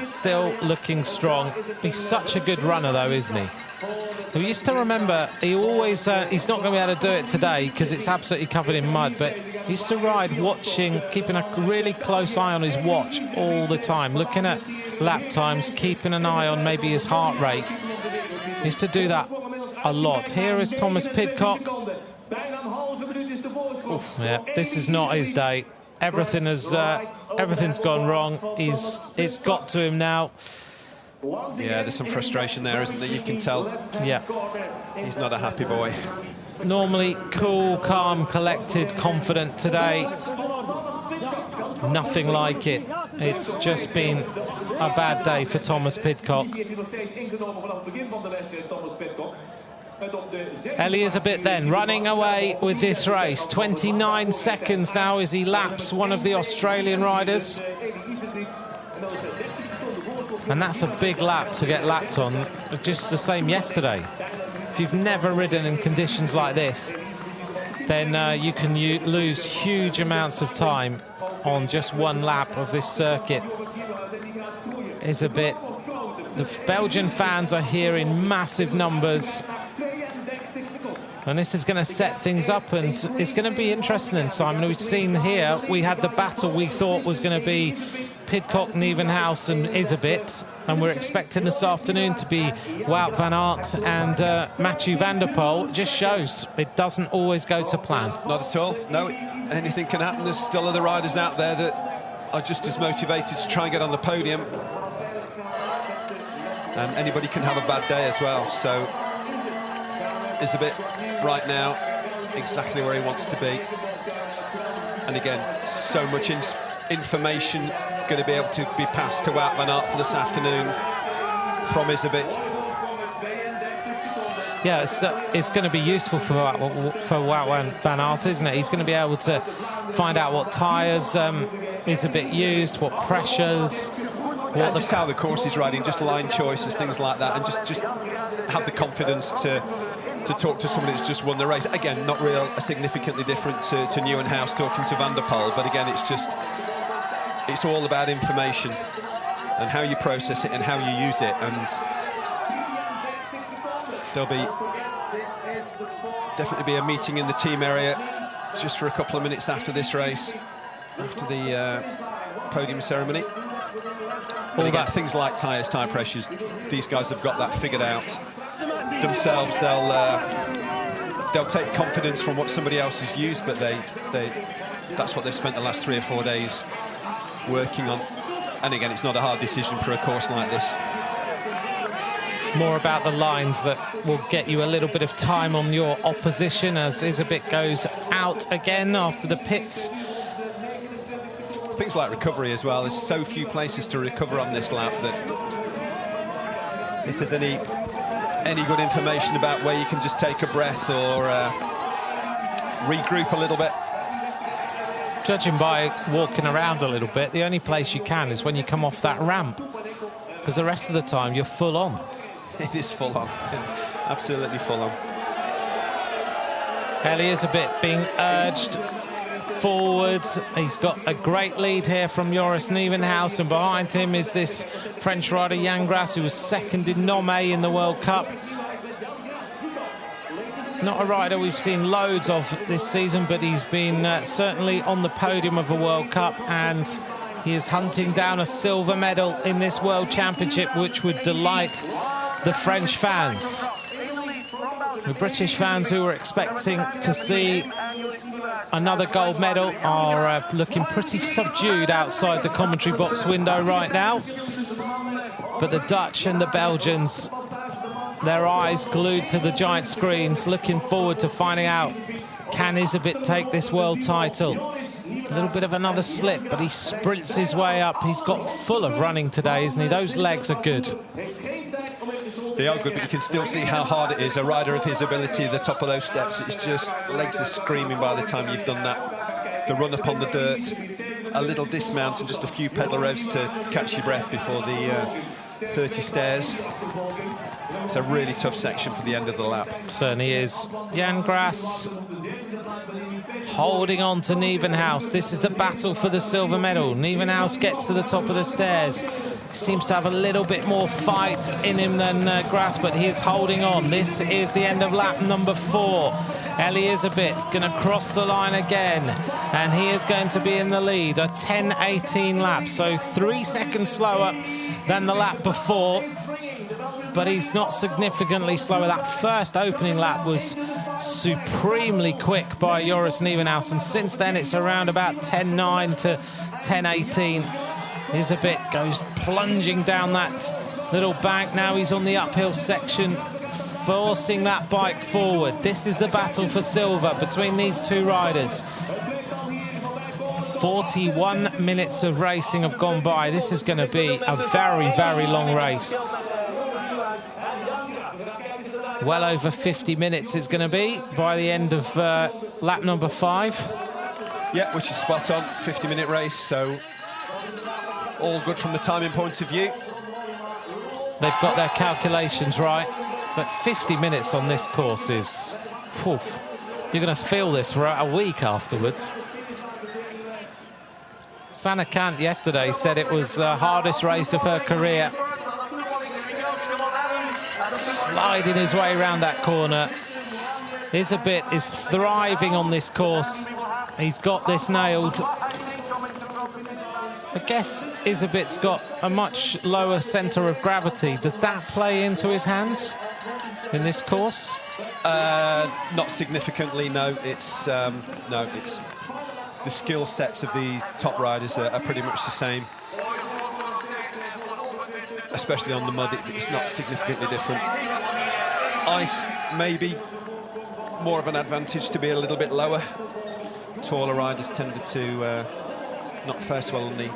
A: Still looking strong. He's such a good runner, though, isn't he? We used to remember he always, he's not going to be able to do it today because it's absolutely covered in mud, but he used to ride watching, keeping a really close eye on his watch all the time, looking at lap times, keeping an eye on maybe his heart rate. He used to do that a lot. Here is Thomas Pidcock. Oof. Yeah, this is not his day. Everything has, everything's gone wrong. It's got to him now.
B: Yeah, there's some frustration there, isn't there? You can tell.
A: Yeah.
B: He's not a happy boy.
A: Normally cool, calm, collected, confident. Today, nothing like it. It's just been a bad day for Thomas Pidcock. Elizabeth then running away with this race. 29 seconds now as he laps one of the Australian riders. And that's a big lap to get lapped on, just the same yesterday. If you've never ridden in conditions like this, then you can lose huge amounts of time on just one lap of this circuit. Is a bit. The Belgian fans are here in massive numbers. And this is going to set things up, and it's going to be interesting, Simon. We've seen here, we had the battle we thought was going to be Pidcock, Nieuwenhuis and Isabit, and we're expecting this afternoon to be Wout van Aert and Mathieu van der Poel. Just shows it doesn't always go to plan.
B: Not at all. No, anything can happen. There's still other riders out there that are just as motivated to try and get on the podium. And anybody can have a bad day as well. So Isabit right now exactly where he wants to be. And again, so much information going to be able to be passed to Wout van Aert for this afternoon from Isabit.
A: Yeah, it's going to be useful for Wout van Aert, isn't it? He's going to be able to find out what tyres Isabit used, what pressures,
B: yeah, just how the course is riding, just line choices, things like that, and just have the confidence to talk to somebody that's just won the race. Again, not real significantly different to Nieuwenhuis talking to Van der Poel, but again, it's all about information and how you process it and how you use it. And there'll definitely be a meeting in the team area just for a couple of minutes after this race, after the podium ceremony. But again, things like tyres, tyre pressures, these guys have got that figured out themselves. They'll take confidence from what somebody else has used, but that's what they've spent the last 3 or 4 days working on. And again, it's not a hard decision for a course like this.
A: More about the lines that will get you a little bit of time on your opposition as Isabit goes out again after the pits.
B: Things like recovery as well. There's so few places to recover on this lap that if there's any good information about where you can just take a breath or regroup a little bit.
A: Judging by walking around a little bit, the only place you can is when you come off that ramp, because the rest of the time you're full on.
B: It is full on, absolutely full on.
A: Isabit being urged forward. He's got a great lead here from Joris Nieuwenhuis, and behind him is this French rider Jan Grass, who was second in Nome in the World Cup. Not a rider we've seen loads of this season, but he's been certainly on the podium of a World Cup, and he is hunting down a silver medal in this World Championship, which would delight the French fans. The British fans who were expecting to see another gold medal are looking pretty subdued outside the commentary box window right now. But the Dutch and the Belgians, their eyes glued to the giant screens, looking forward to finding out, can Isabit take this world title? A little bit of another slip, but he sprints his way up. He's got full of running today, isn't he? Those legs are good.
B: They are good, but you can still see how hard it is. A rider of his ability at the top of those steps, it's just legs are screaming by the time you've done that. The run up on the dirt, a little dismount and just a few pedal revs to catch your breath before the 30 stairs. It's a really tough section for the end of the lap.
A: Certainly is. Jan Grass holding on to Nieuwenhuis. This is the battle for the silver medal. Nieuwenhuis gets to the top of the stairs. He seems to have a little bit more fight in him than Grass, but he is holding on. This is the end of lap number 4. Elizabeth going to cross the line again, and he is going to be in the lead. A 10:18 lap, so 3 seconds slower than the lap before, but he's not significantly slower. That first opening lap was supremely quick by Joris Nieuwenhuis, and since then it's around about 10:09 to 10:18. Elizabeth goes plunging down that little bank. Now he's on the uphill section, forcing that bike forward. This is the battle for silver between these two riders. 41 minutes of racing have gone by. This is going to be a very, very long race. Well over 50 minutes it's going to be by the end of lap number 5.
B: Yeah, which is spot on. 50-minute race, so all good from the timing point of view.
A: They've got their calculations right, but 50 minutes on this course is... Whew, you're going to feel this for a week afterwards. Sanne Kant yesterday said it was the hardest race of her career. Sliding his way around that corner. Isabit is thriving on this course. He's got this nailed. I guess Isabit's got a much lower centre of gravity. Does that play into his hands in this course?
B: Not significantly, no. It's the skill sets of the top riders are pretty much the same. Especially on the mud, it's not significantly different. Ice, maybe more of an advantage to be a little bit lower. Taller riders tended to not fare so well in the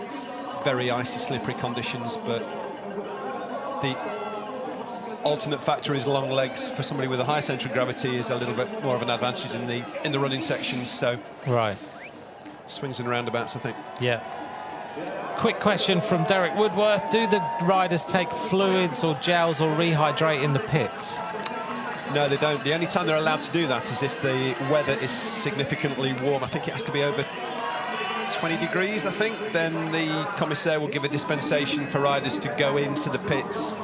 B: very icy, slippery conditions, but the alternate factor is long legs. For somebody with a high centre of gravity is a little bit more of an advantage in the running sections. So
A: right,
B: swings and roundabouts, I think.
A: Yeah. Quick question from Derek Woodworth. Do the riders take fluids or gels or rehydrate in the pits?
B: No, they don't. The only time they're allowed to do that is if the weather is significantly warm. I think it has to be over 20 degrees, I think. Then the commissaire will give a dispensation for riders to go into the pits.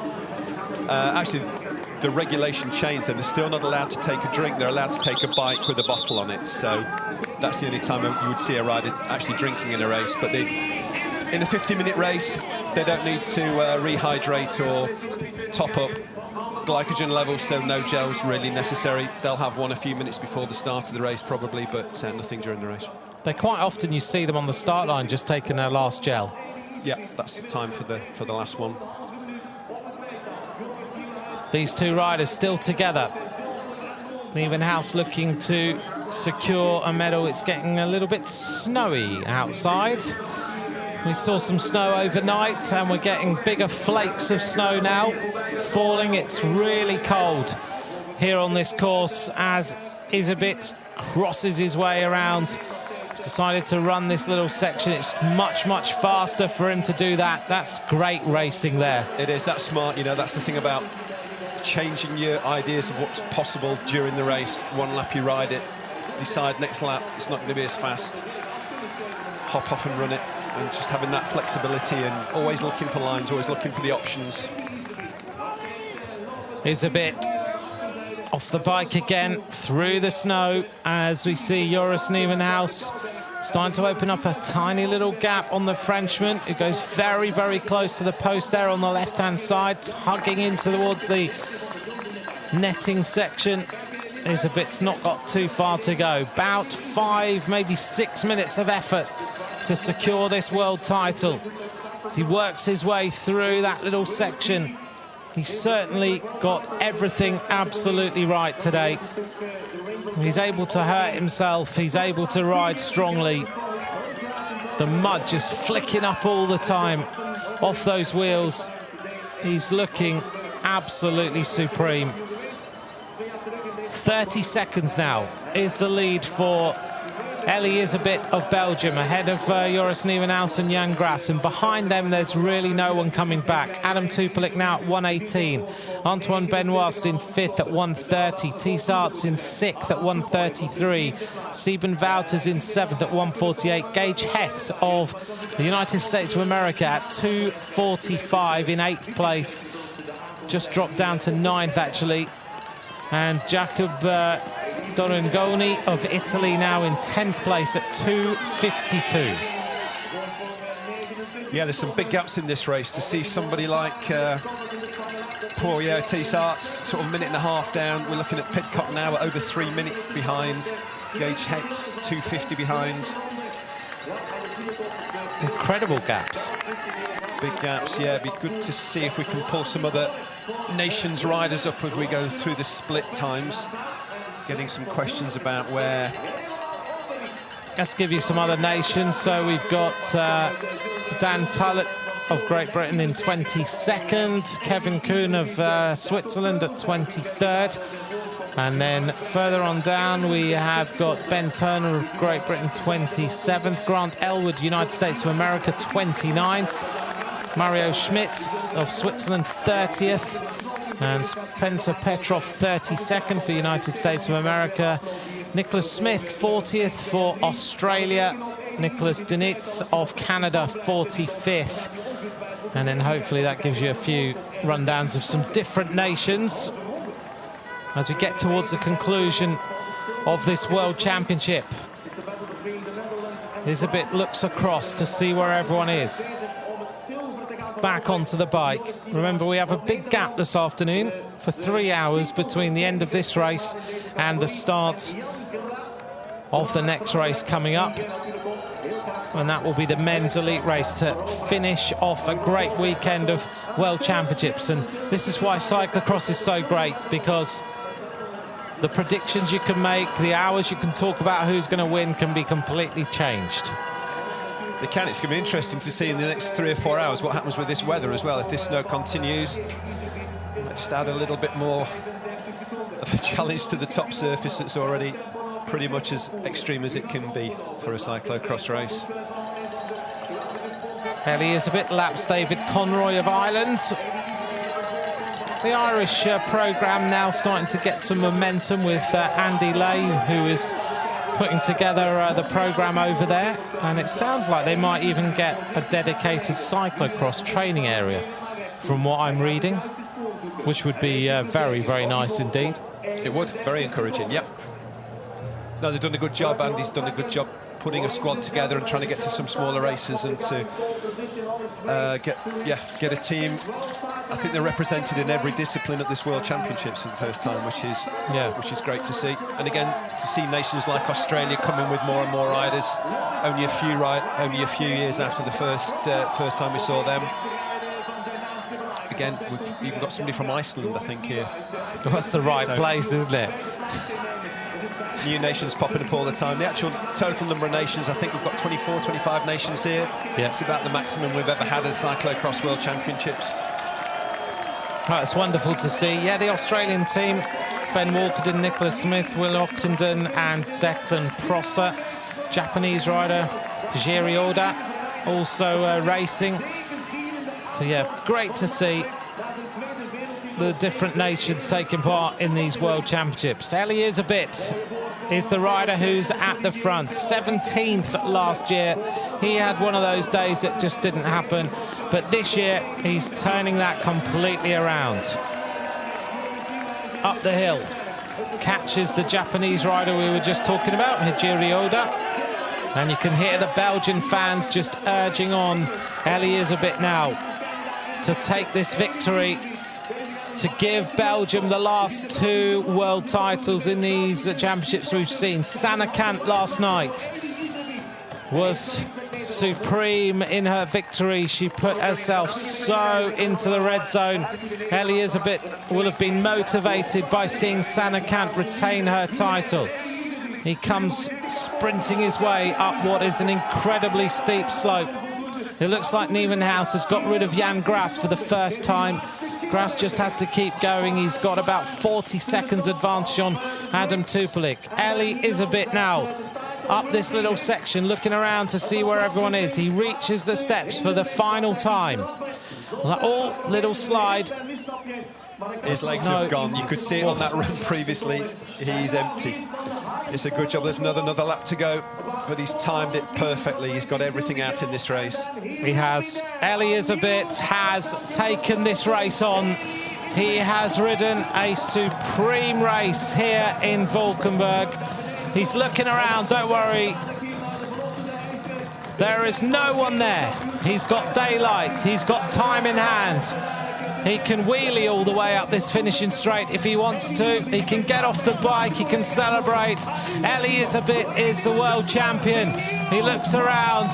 B: Actually, the regulation changed, and they're still not allowed to take a drink. They're allowed to take a bike with a bottle on it. So that's the only time you would see a rider actually drinking in a race. But in a 50-minute race, they don't need to rehydrate or top up glycogen levels, so no gels really necessary. They'll have one a few minutes before the start of the race, probably, but nothing during the race.
A: Quite often you see them on the start line just taking their last gel.
B: Yeah, that's the time for the last one.
A: These two riders still together. Nieuwenhuis looking to secure a medal. It's getting a little bit snowy outside. We saw some snow overnight, and we're getting bigger flakes of snow now falling. It's really cold here on this course as Isabit crosses his way around. He's decided to run this little section. It's much, much faster for him to do that. That's great racing there.
B: It is. That's smart. You know, that's the thing about changing your ideas of what's possible during the race. One lap you ride it, decide next lap it's not going to be as fast. Hop off and run it. And just having that flexibility and always looking for lines, always looking for the options.
A: Isabit off the bike again through the snow as we see Joris Nieuwenhuis starting to open up a tiny little gap on the Frenchman. It goes very, very close to the post there on the left-hand side, hugging in towards the netting section. Isabit's not got too far to go. About 5, maybe 6 minutes of effort to secure this world title. As he works his way through that little section, he's certainly got everything absolutely right today. He's able to hurt himself, he's able to ride strongly. The mud just flicking up all the time off those wheels. He's looking absolutely supreme. 30 seconds now is the lead for Ellie is a bit of Belgium, ahead of Joris Nieuwenhuis and Jan Grass, and behind them there's really no one coming back. Adam Tupelik now at 118, Antoine Benoist in 5th at 130, Thies Aerts in 6th at 133, Sieben Wouters in 7th at 148, Gage Hecht of the United States of America at 245 in 8th place, just dropped down to 9th actually, and Jacob Dorengoni of Italy now in 10th place at 252.
B: Yeah, there's some big gaps in this race. To see somebody like Thies Aerts, sort of minute and a half down. We're looking at Pidcock now at over 3 minutes behind. Gage Hecht, 250 behind.
A: Incredible gaps.
B: Big gaps, yeah. It'd be good to see if we can pull some other nations riders up as we go through the split times. Getting some questions about where.
A: Let's give you some other nations. So we've got Dan Tullett of Great Britain in 22nd, Kevin Kuhn of Switzerland at 23rd, and then further on down we have got Ben Turner of Great Britain 27th, Grant Elwood, United States of America 29th, Mario Schmidt of Switzerland 30th, and Spencer Petrov 32nd for United States of America. Nicholas Smith 40th for Australia. Nicholas Denitz of Canada 45th. And then hopefully that gives you a few rundowns of some different nations as we get towards the conclusion of this World Championship. Elizabeth looks across to see where everyone is. Back onto the bike. Remember, we have a big gap this afternoon for 3 hours between the end of this race and the start of the next race coming up, and that will be the men's elite race to finish off a great weekend of World Championships. And this is why cyclocross is so great, because the predictions you can make, the hours you can talk about who's going to win can be completely changed.
B: They can. It's going to be interesting to see in the next 3 or 4 hours what happens with this weather as well. If this snow continues, just add a little bit more of a challenge to the top surface that's already pretty much as extreme as it can be for a cyclocross race.
A: Ellie is a bit laps David Conroy of Ireland. The Irish programme now starting to get some momentum with Andy Lay, who is putting together the programme over there, and it sounds like they might even get a dedicated cyclocross training area from what I'm reading, which would be very, very nice indeed.
B: It would, very encouraging, yep. No, they've done a good job. Andy's done a good job putting a squad together and trying to get to some smaller races and to get a team. I think they're represented in every discipline at this World Championships for the first time, which is great to see. And again, to see nations like Australia coming with more and more riders, only a few years after the first time we saw them. Again, we've even got somebody from Iceland, I think, here.
A: That's the right place, isn't it?
B: New nations popping up all the time. The actual total number of nations, I think we've got 24, 25 nations here.
A: Yeah.
B: It's about the maximum we've ever had as Cyclo-cross World Championships.
A: That's wonderful to see. Yeah, the Australian team, Ben Walkenden, Nicholas Smith, Will Ochtenden and Declan Prosser. Japanese rider Jiri Oda also racing. So yeah, great to see the different nations taking part in these World Championships. Ellie Elizabeth is the rider who's at the front. 17th last year. He had one of those days that just didn't happen. But this year, he's turning that completely around. Up the hill. Catches the Japanese rider we were just talking about, Hijiri Oda. And you can hear the Belgian fans just urging on Ellie Elizabeth now to take this victory, to give Belgium the last 2 world titles in these championships we've seen. Sanne Cant last night was supreme in her victory. She put herself so into the red zone. Ellie Elizabeth will have been motivated by seeing Sanne Cant retain her title. He comes sprinting his way up what is an incredibly steep slope. It looks like Nieuwenhuis has got rid of Jan Grass for the first time. Grass just has to keep going. He's got about 40 seconds advantage on Adam Tupelik. Ellie Elizabeth now up this little section, looking around to see where everyone is. He reaches the steps for the final time. Oh, little slide.
B: His legs have gone. You could see it on that run previously. He's empty. It's a good job. There's another lap to go, but he's timed it perfectly. He's got everything out in this race.
A: He has. Elizabeth has taken this race on. He has ridden a supreme race here in Valkenburg. He's looking around, don't worry. There is no one there. He's got daylight, he's got time in hand. He can wheelie all the way up this finishing straight if he wants to. He can get off the bike, he can celebrate. Elizabeth is the world champion. He looks around,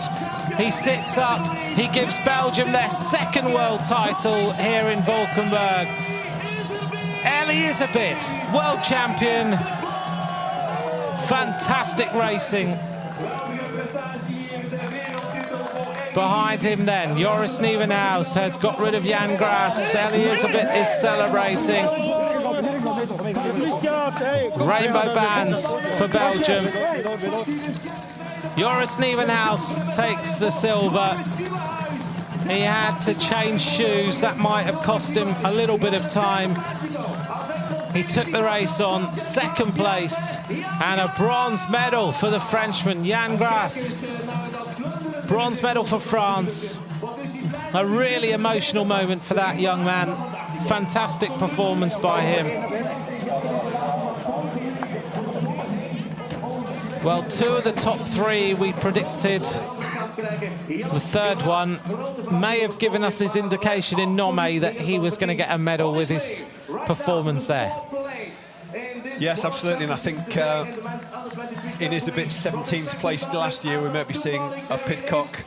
A: he sits up, he gives Belgium their second world title here in Valkenburg. Elizabeth, world champion. Fantastic racing. Behind him then, Joris Nieuwenhuis has got rid of Jan Grass. Elizabeth is celebrating. Rainbow bands for Belgium. Joris Nieuwenhuis takes the silver. He had to change shoes. That might have cost him a little bit of time. He took the race on, second place, and a bronze medal for the Frenchman, Jan Grass. Bronze medal for France. A really emotional moment for that young man. Fantastic performance by him. Well, two of the top three we predicted. The third one may have given us his indication in Nome that he was going to get a medal with his performance there.
B: Yes, absolutely, and I think in Elizabeth's 17th place last year, we might be seeing a Pidcock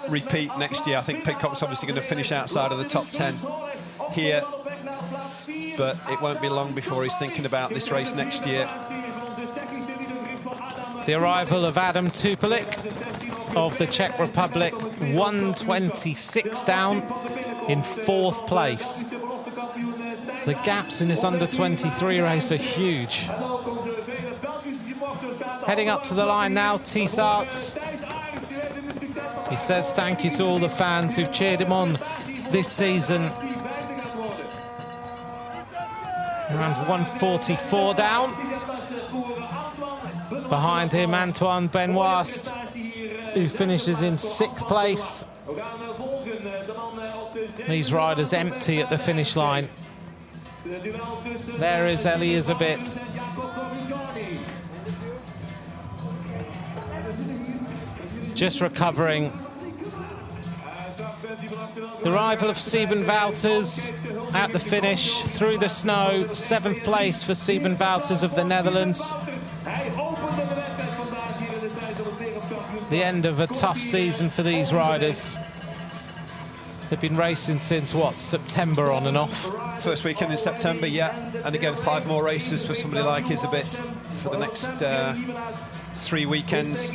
B: repeat next year. I think Pidcock's obviously going to finish outside of the top 10 here, but it won't be long before he's thinking about this race next year.
A: The arrival of Adam Tupelik of the Czech Republic, 126 down in 4th place. The gaps in his under-23 race are huge. Heading up to the line now, T-Sarts. He says thank you to all the fans who've cheered him on this season. Around 144 down. Behind him, Antoine Benoist, who finishes in 6th place. These riders empty at the finish line. There is Elizabeth. Just recovering. The arrival of Sieben Wouters at the finish, through the snow. 7th place for Sieben Wouters of the Netherlands. The end of a tough season for these riders. They've been racing since, what, September on and off?
B: First weekend in September, yeah. And again, 5 more races for somebody like Elizabeth for the next 3 weekends.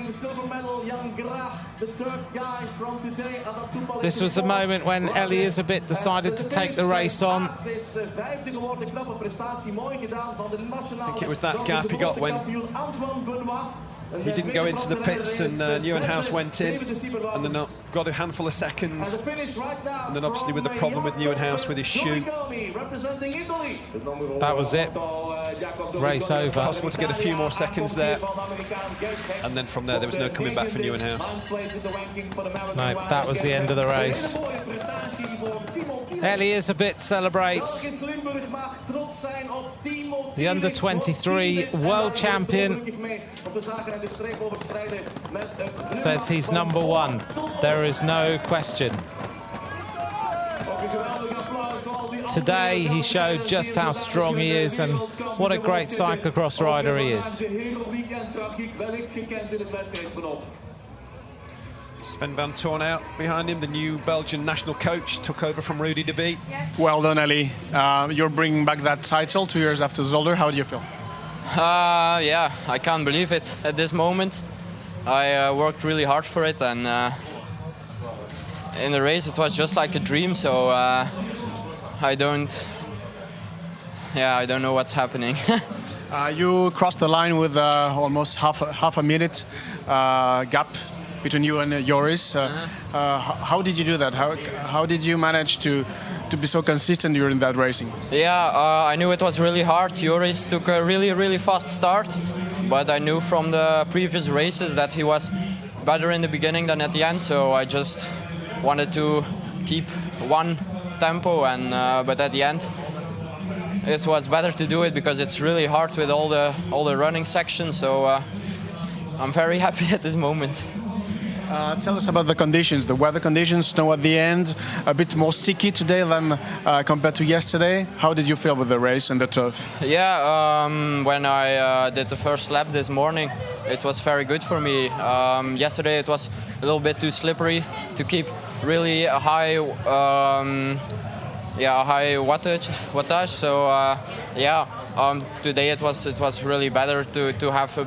A: This was the moment when Elizabeth decided to take the race on.
B: I think it was that gap he got when he didn't go into the pits and Nieuwenhuis went in and then got a handful of seconds. And then obviously with the problem with Nieuwenhuis with his shoe.
A: That was it. Race over.
B: Possible to get a few more seconds there. And then from there was no coming back for Nieuwenhuis.
A: No, that was the end of the race. Elizabeth celebrates. The under-23 world champion says he's number 1. There is no question. Today he showed just how strong he is and what a great cyclocross rider he is.
B: Sven van Toorn out behind him, the new Belgian national coach, took over from Rudy de Bie.
C: Well done, Ellie. You're bringing back that title 2 years after Zolder. How do you feel?
D: Yeah, I can't believe it at this moment. I worked really hard for it, and in the race it was just like a dream, so I don't know what's happening.
C: You crossed the line with almost half a minute gap between you and Joris. How did you do that? How did you manage to be so consistent during that racing?
D: Yeah, I knew it was really hard. Joris took a really fast start, but I knew from the previous races that he was better in the beginning than at the end. So I just wanted to keep one tempo, and but at the end it was better to do it because it's really hard with all the running sections. So I'm very happy at this moment.
C: Tell us about the conditions, the weather conditions. Snow at the end, a bit more sticky today than compared to yesterday. How did you feel with the race and the turf?
D: Yeah, when I did the first lap this morning, it was very good for me. Yesterday it was a little bit too slippery to keep really a high, high wattage. So today it was really better to have a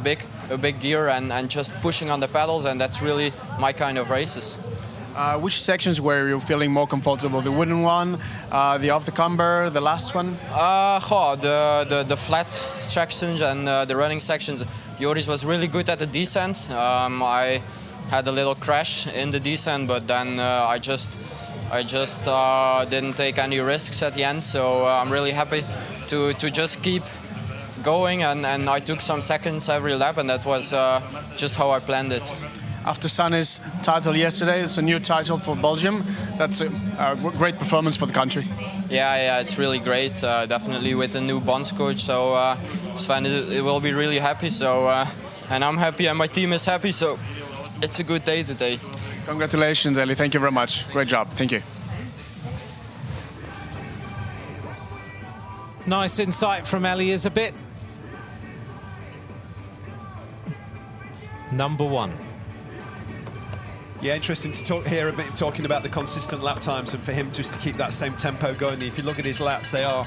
D: big gear and just pushing on the pedals, and that's really my kind of races.
C: Which sections were you feeling more comfortable? The wooden one, the off the camber, the last one?
D: The flat sections and the running sections. Joris was really good at the descent. I had a little crash in the descent, but then I just didn't take any risks at the end. So I'm really happy to just keep going, and I took some seconds every lap, and that was just how I planned it.
C: After Sane's title yesterday, it's a new title for Belgium. That's a great performance for the country.
D: Yeah, it's really great. Definitely with the new bonds coach. So Sven will be really happy. So and I'm happy, and my team is happy. So it's a good day today.
C: Congratulations, Eli. Thank you very much. Great job. Thank you.
A: Nice insight from Eli is a bit. Number one.
B: Yeah, interesting to hear a bit talking about the consistent lap times and for him just to keep that same tempo going. If you look at his laps, they are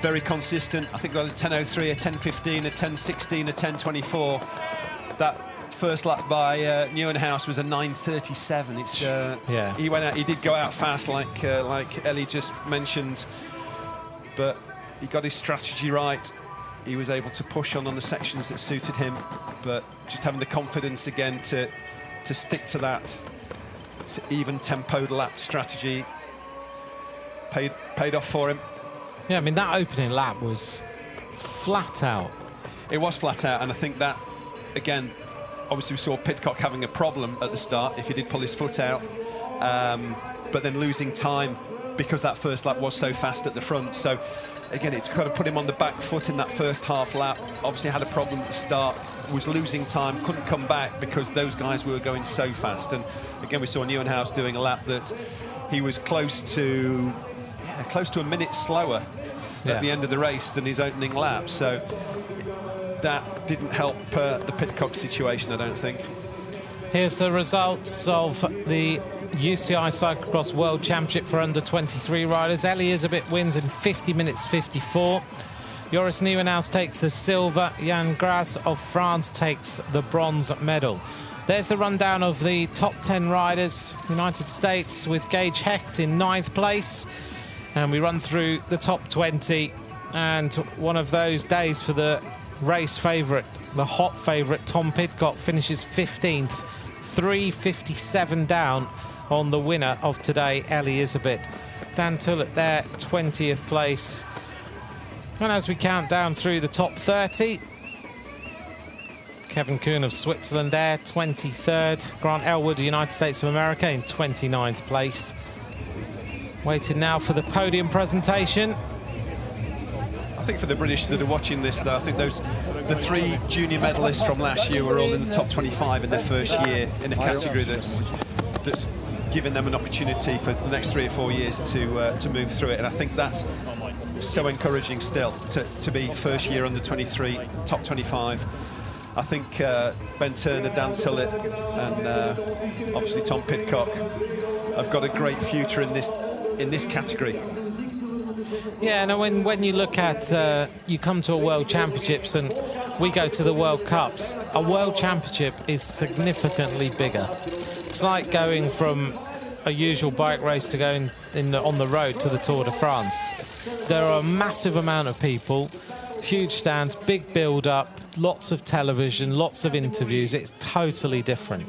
B: very consistent. I think got a 10:03, a 10:15, a 10:16, a 10:24. That first lap by Nieuwenhuis was a 9:37. It's
A: yeah.
B: He went out. He did go out fast, like Eli just mentioned, but he got his strategy right. He was able to push on the sections that suited him, but just having the confidence again to stick to that even tempoed lap strategy paid off for him.
A: Yeah, I mean, that opening lap was flat out.
B: It was flat out, and I think that, again, obviously we saw Pidcock having a problem at the start if he did pull his foot out, but then losing time because that first lap was so fast at the front. So again, it's kind of put him on the back foot in that first half lap. Obviously had a problem at the start, was losing time, couldn't come back because those guys were going so fast. And again, we saw Nieuwenhuis doing a lap that he was close to a minute slower at the end of the race than his opening lap. So that didn't help the Pidcock situation, I don't think.
A: Here's the results of the UCI Cyclo-cross World Championship for under-23 riders. Eli Isabit wins in 50 minutes 54. Joris Nieuwenhuis takes the silver. Jan Gras of France takes the bronze medal. There's the rundown of the top 10 riders. United States with Gage Hecht in 9th place. And we run through the top 20. And one of those days for the race favourite, the hot favourite, Tom Pidcock, finishes 15th. 3:57 down on the winner of today, Eli Isabit. Dan Tullett there, 20th place. And as we count down through the top 30, Kevin Kuhn of Switzerland there, 23rd. Grant Elwood, United States of America, in 29th place. Waiting now for the podium presentation.
B: I think for the British that are watching this, though, I think the three junior medalists from last year were all in the top 25 in their first year in a category that's given them an opportunity for the next 3 or 4 years to move through it. And I think that's so encouraging still to be first year under 23, top 25. I think Ben Turner, Dan Tullett, and obviously Tom Pidcock have got a great future in this category.
A: Yeah, and when you look at, you come to a World Championships and we go to the World Cups, a World Championship is significantly bigger. It's like going from a usual bike race to going on the road to the Tour de France. There are a massive amount of people, huge stands, big build-up, lots of television, lots of interviews. It's totally different.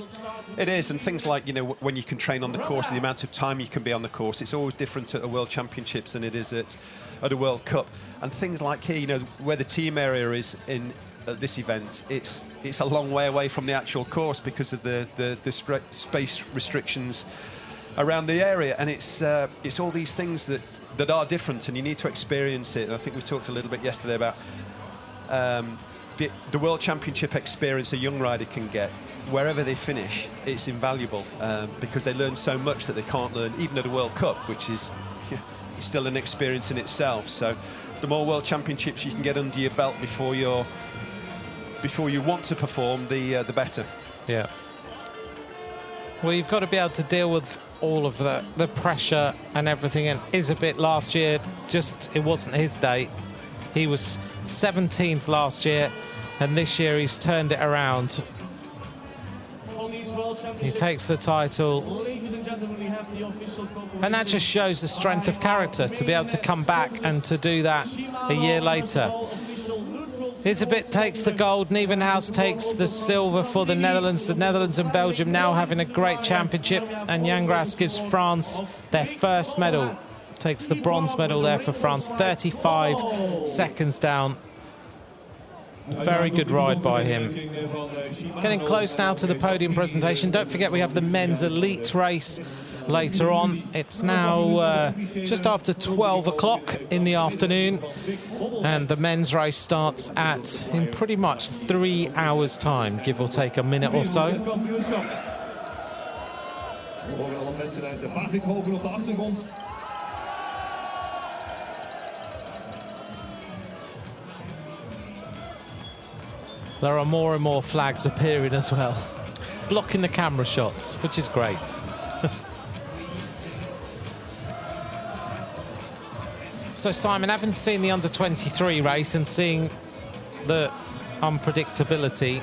B: It is, and things like, you know, when you can train on the course, the amount of time you can be on the course, it's always different at a World Championships than it is at a World Cup. And things like here, you know, where the team area is in this event, it's a long way away from the actual course because of the space restrictions around the area, and it's all these things that are different, and you need to experience it. And I think we talked a little bit yesterday about the World Championship experience a young rider can get. Wherever they finish, it's invaluable because they learn so much that they can't learn even at a World Cup, which is still an experience in itself. So the more World Championships you can get under your belt before you want to perform, the better.
A: Yeah. Well, you've got to be able to deal with all of the pressure and everything. And Isabit last year, it wasn't his day. He was 17th last year, and this year he's turned it around. He takes the title, and that just shows the strength of character to be able to come back and to do that a year later. Isabit takes the gold, Nieuwenhuis takes the silver for the Netherlands. The Netherlands and Belgium now having a great championship, and Jan Grass gives France their first medal. Takes the bronze medal there for France, 35 seconds down. Very good ride by him. Getting close now to the podium presentation. Don't forget we have the men's elite race later on. It's now just after 12 o'clock in the afternoon, and the men's race starts in pretty much 3 hours time, give or take a minute or so. There are more and more flags appearing as well, blocking the camera shots, which is great. So, Simon, having seen the under-23 race and seeing the unpredictability,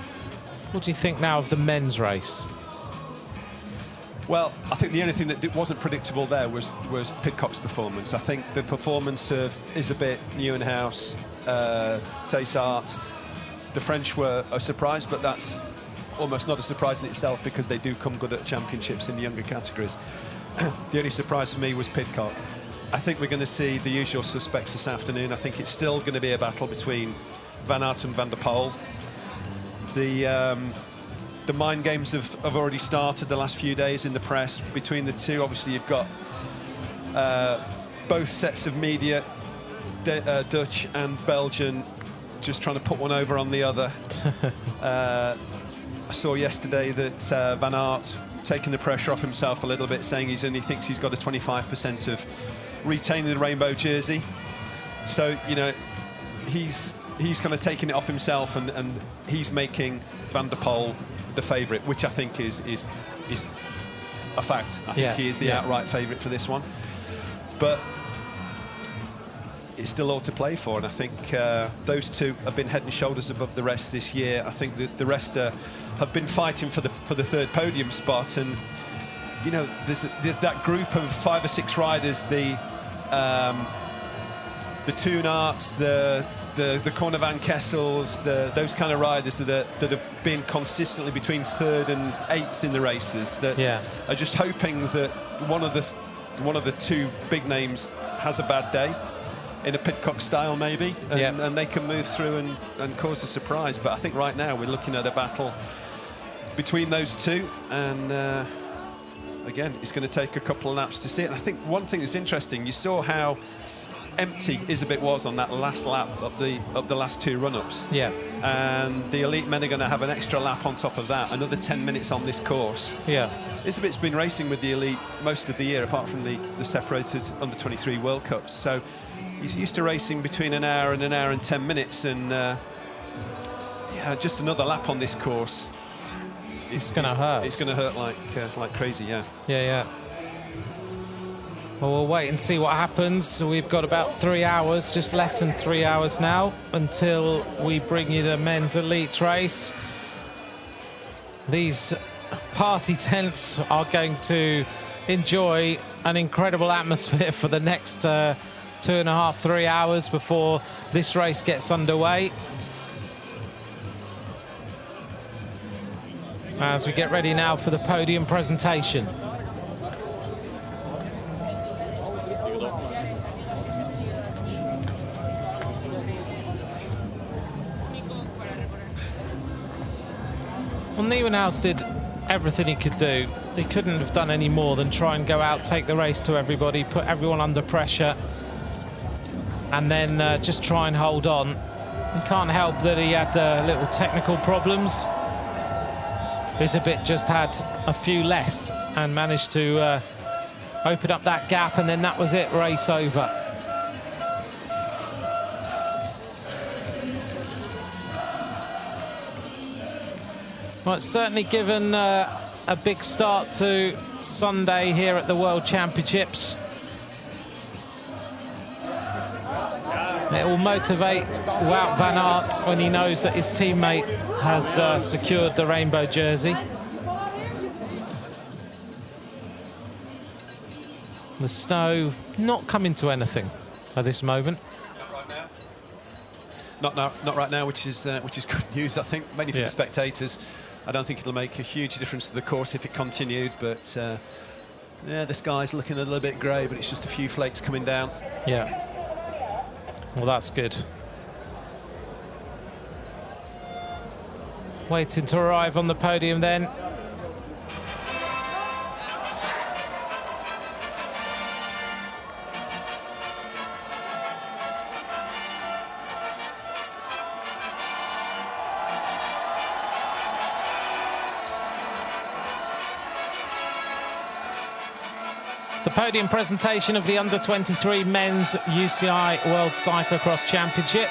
A: what do you think now of the men's race?
B: Well, I think the only thing that wasn't predictable there was Pidcock's performance. I think the performance of Isabit, Nieuwenhuis, Tessart, the French were a surprise, but that's almost not a surprise in itself because they do come good at championships in the younger categories. The only surprise for me was Pidcock. I think we're going to see the usual suspects this afternoon. I think it's still going to be a battle between Van Aert and Van der Poel. The mind games have already started the last few days in the press between the two. Obviously, you've got both sets of media, Dutch and Belgian, just trying to put one over on the other. I saw yesterday that Van Aert taking the pressure off himself a little bit, saying he only thinks he's got a 25% of retaining the rainbow jersey. So, you know, he's kind of taking it off himself, and he's making Van der Poel the favourite, which I think is a fact. I think he is the outright favourite for this one. But it's still all to play for, and I think those two have been head and shoulders above the rest this year. I think that the rest have been fighting for the third podium spot, and you know, there's that group of 5 or 6 riders, the Toonarts, the Corne van Kessels, those kind of riders that have been consistently between 3rd and 8th in the races, that are just hoping that one of the two big names has a bad day in a Pidcock style maybe, and they can move through and cause a surprise. But I think right now we're looking at a battle between those two, and again, it's going to take a couple of laps to see it. And I think one thing that's interesting, you saw how empty Isabit was on that last lap of the last 2 run-ups. Yeah. And the elite men are going to have an extra lap on top of that, another 10 minutes on this course. Yeah. Isabit's been racing with the elite most of the year, apart from the separated under-23 World Cups. So he's used to racing between an hour and 10 minutes, and yeah, just another lap on this course. It's going to hurt. It's going to hurt like crazy, yeah. Yeah. Well,
A: we'll wait and see what happens. We've got about 3 hours, just less than 3 hours now, until we bring you the men's elite race. These party tents are going to enjoy an incredible atmosphere for the next 2.5, 3 hours before this race gets underway. As we get ready now for the podium presentation. Well, Nieuwenhuis did everything he could do. He couldn't have done any more than try and go out, take the race to everybody, put everyone under pressure, and then just try and hold on. You can't help that he had little technical problems. Elizabeth just had a few less and managed to open up that gap, and then that was it, race over. Well, it's certainly given a big start to Sunday here at the World Championships. It will motivate Wout van Aert when he knows that his teammate has secured the rainbow jersey. The snow not coming to anything at this moment.
B: Not right now, which is good news, I think, mainly for the spectators. I don't think it'll make a huge difference to the course if it continued, but yeah, the sky's looking a little bit grey, but it's just a few flakes coming down.
A: Yeah. Well, that's good. Waiting to arrive on the podium then. The podium presentation of the Under-23 Men's UCI World Cyclo-cross Championship.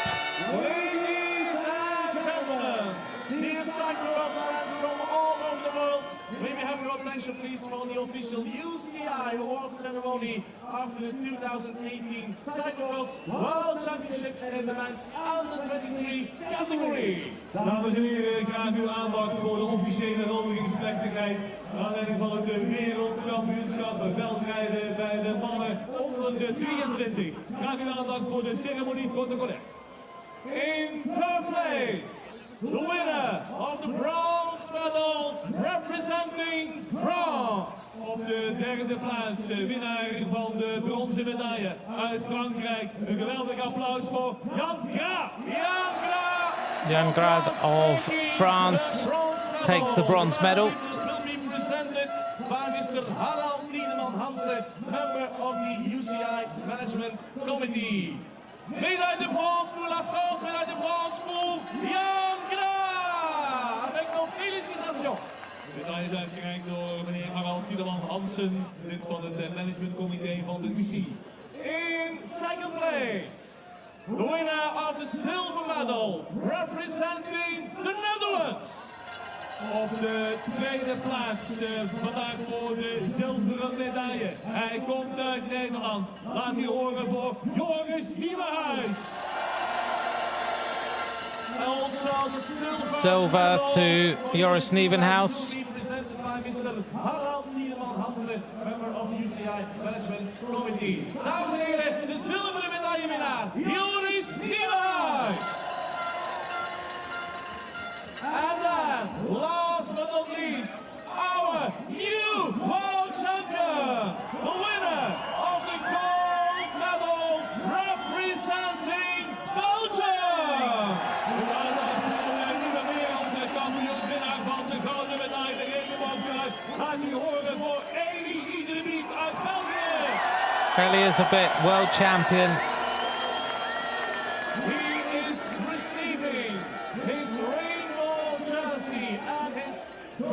E: Ladies and gentlemen, dear cyclocross fans from all over the world, may we have your attention please for the official UCI award ceremony after the 2018 Cyclo-cross World Championships in the men's Under-23 category.
F: Dames en heren, graag uw aandacht voor de officiële huldigingsplechtigheid naar aanleiding van het wereldkampioenschap veldrijden bij de mannen onder de 23. Graag uw aandacht voor de ceremonie protocolaire.
E: In third place, the winner of the bronze medal representing France.
F: Op de derde plaats, winnaar van de bronzen medaille uit Frankrijk. Een geweldig applaus voor Jan Graaf.
E: Jan Graaf.
A: Jan Graaf of France takes the bronze medal.
E: Will be presented by Mr. Harald Tiedemann-Hansen, member of the UCI Management Committee. Médaille de bronze pour la France, médaille de bronze pour Jan Graaf. Avec nos félicitations.
F: De medaille is uitgereikt door meneer Harald Tiedemann-Hansen, lid van het managementcomité van de UCI.
E: In second place, the winner of the silver medal representing the Netherlands.
F: Op de tweede plaats, vandaag voor de zilveren medaille. Hij komt uit Nederland. Laat u horen voor Joris Nieuwenhuis.
E: Also the
A: Silver to Joris Nieuwenhuis.
E: presented by Mr. Harald Tiedemann-Hansen, member of the UCI Management Committee. Dames en heren, de zilveren medaillewinnaar, Joris Nieuwenhuis. And then, last but not least, our new world champion, the winner of the gold medal representing Belgium.
F: Nieuwe wereldkampioen, winnaar van de gouden medaille, de regenboogtrui. Laat u horen voor Elie Iserbiet uit België.
A: Elie Iserbiet, world champion.
E: He is receiving his rainbow jersey and his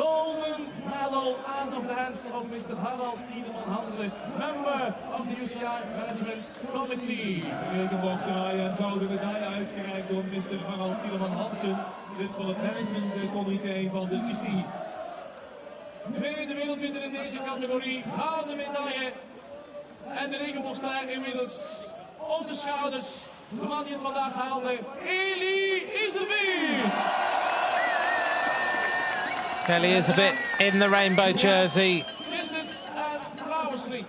E: golden medal out of the hands of Mr. Harald Tiedemann-Hansen, member of the UCI Management Committee.
F: De regenboogtrui en gouden medaille uitgereikt door Mr. Harald Tiedemann-Hansen, lid van het managementcomité van de UCI.
E: Tweede wereldwinner in deze categorie, gouden medaille. En de regenboogtrui inmiddels op de schouders. De man die het vandaag haalde, Elie Iserbiet.
A: Elie Iserbiet in the rainbow jersey.
E: Kisses and flowers.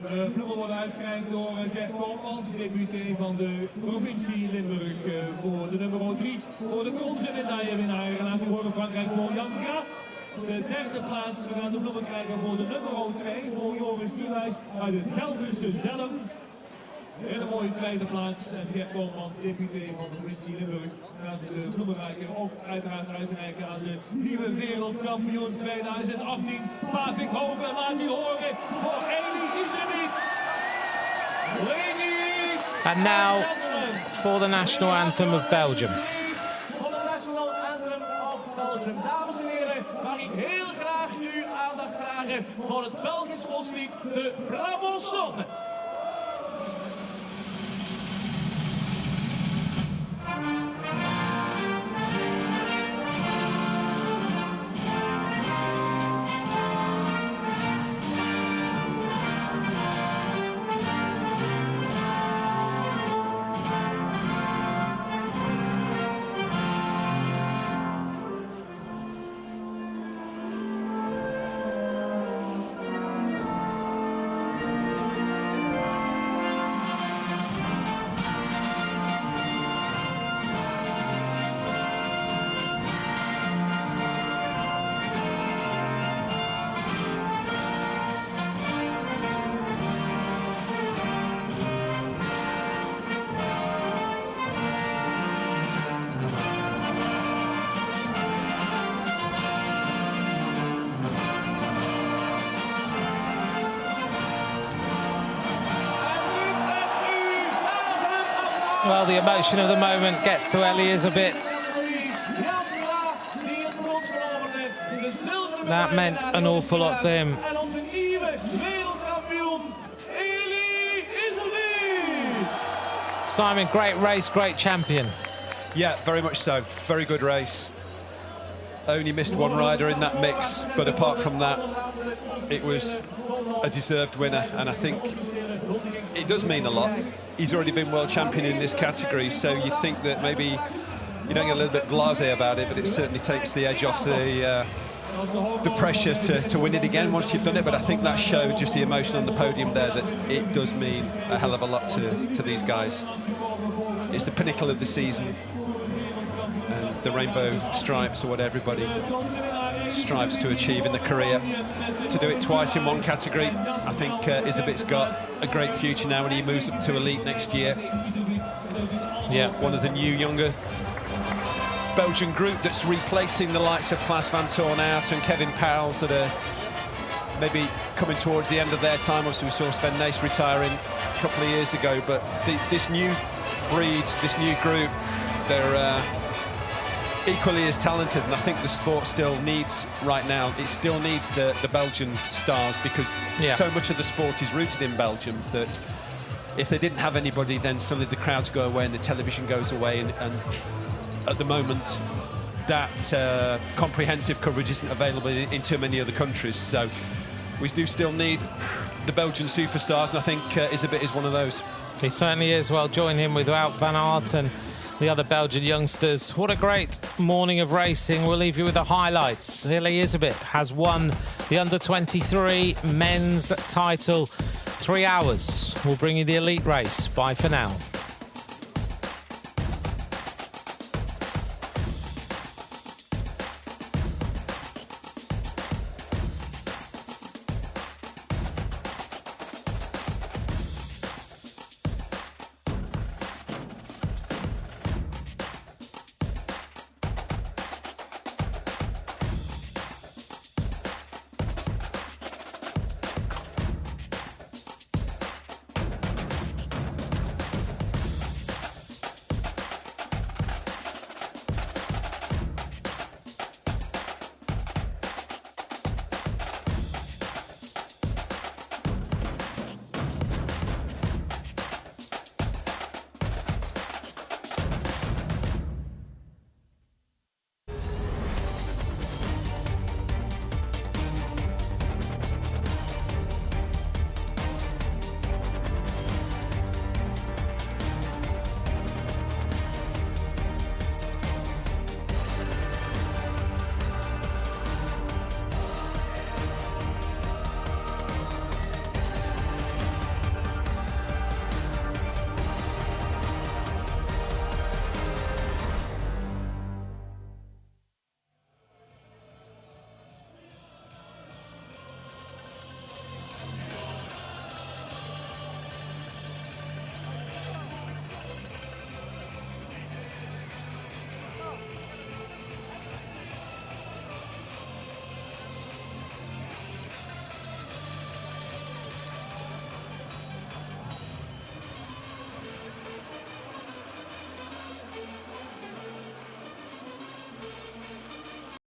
F: De ploegen worden uitgereikt door Gert Koopmans, debuté van de provincie Limburg voor de nummer 3. Voor de bronzen medaillewinnaar. Laat u horen Frankrijk voor Jan Graaf. De derde plaats, we gaan de bloemen krijgen voor de nummer 2, voor Joris Nieuwijs uit het Gelderse Zelm. Een hele mooie tweede plaats. En Gert Koopmans, deputé van de provincie Limburg, gaat de bloemenrijker ook uiteraard uitreiken aan de nieuwe wereldkampioen 2018. Pavik Hoven, laat die horen voor Elie is er niet. Ladies
A: And now for the national anthem of Belgium.
E: Voor de national anthem of Belgium. Dames en heren, mag ik heel graag nu aandacht vragen voor het Belgisch volkslied, de Brabançonne.
A: Well, the emotion of the moment gets to Ellie is a bit. That meant an awful lot to him. Simon, great race, great champion.
B: Yeah, very much so. Very good race. Only missed one rider in that mix, but apart from that, it was a deserved winner, and I think it does mean a lot. He's already been world champion in this category, so you think that maybe you don't get a little bit blasé about it, but it certainly takes the edge off the pressure to win it again once you've done it. But I think that showed just the emotion on the podium there, that it does mean a hell of a lot to these guys. It's the pinnacle of the season, and the rainbow stripes are what everybody strives to achieve in the career. To do it twice in one category, I think Isabit's got a great future now when he moves up to elite next year.
A: Yeah,
B: one of the new, younger Belgian group that's replacing the likes of Klaas van Toornaert and Kevin Powels that are maybe coming towards the end of their time. Obviously, we saw Sven Nys retiring a couple of years ago, but this new breed, this new group, they're equally as talented, and I think the sport still needs, right now, it still needs the Belgian stars, because so much of the sport is rooted in Belgium that if they didn't have anybody, then suddenly the crowds go away and the television goes away, and at the moment that comprehensive coverage isn't available in too many other countries, so we do still need the Belgian superstars, and I think Isabit is one of those.
A: He certainly is. Well, join him with Wout van Aert and the other Belgian youngsters. What a great morning of racing. We'll leave you with the highlights. Hilly Isabit has won the under-23 men's title. 3 hours will bring you the elite race. Bye for now.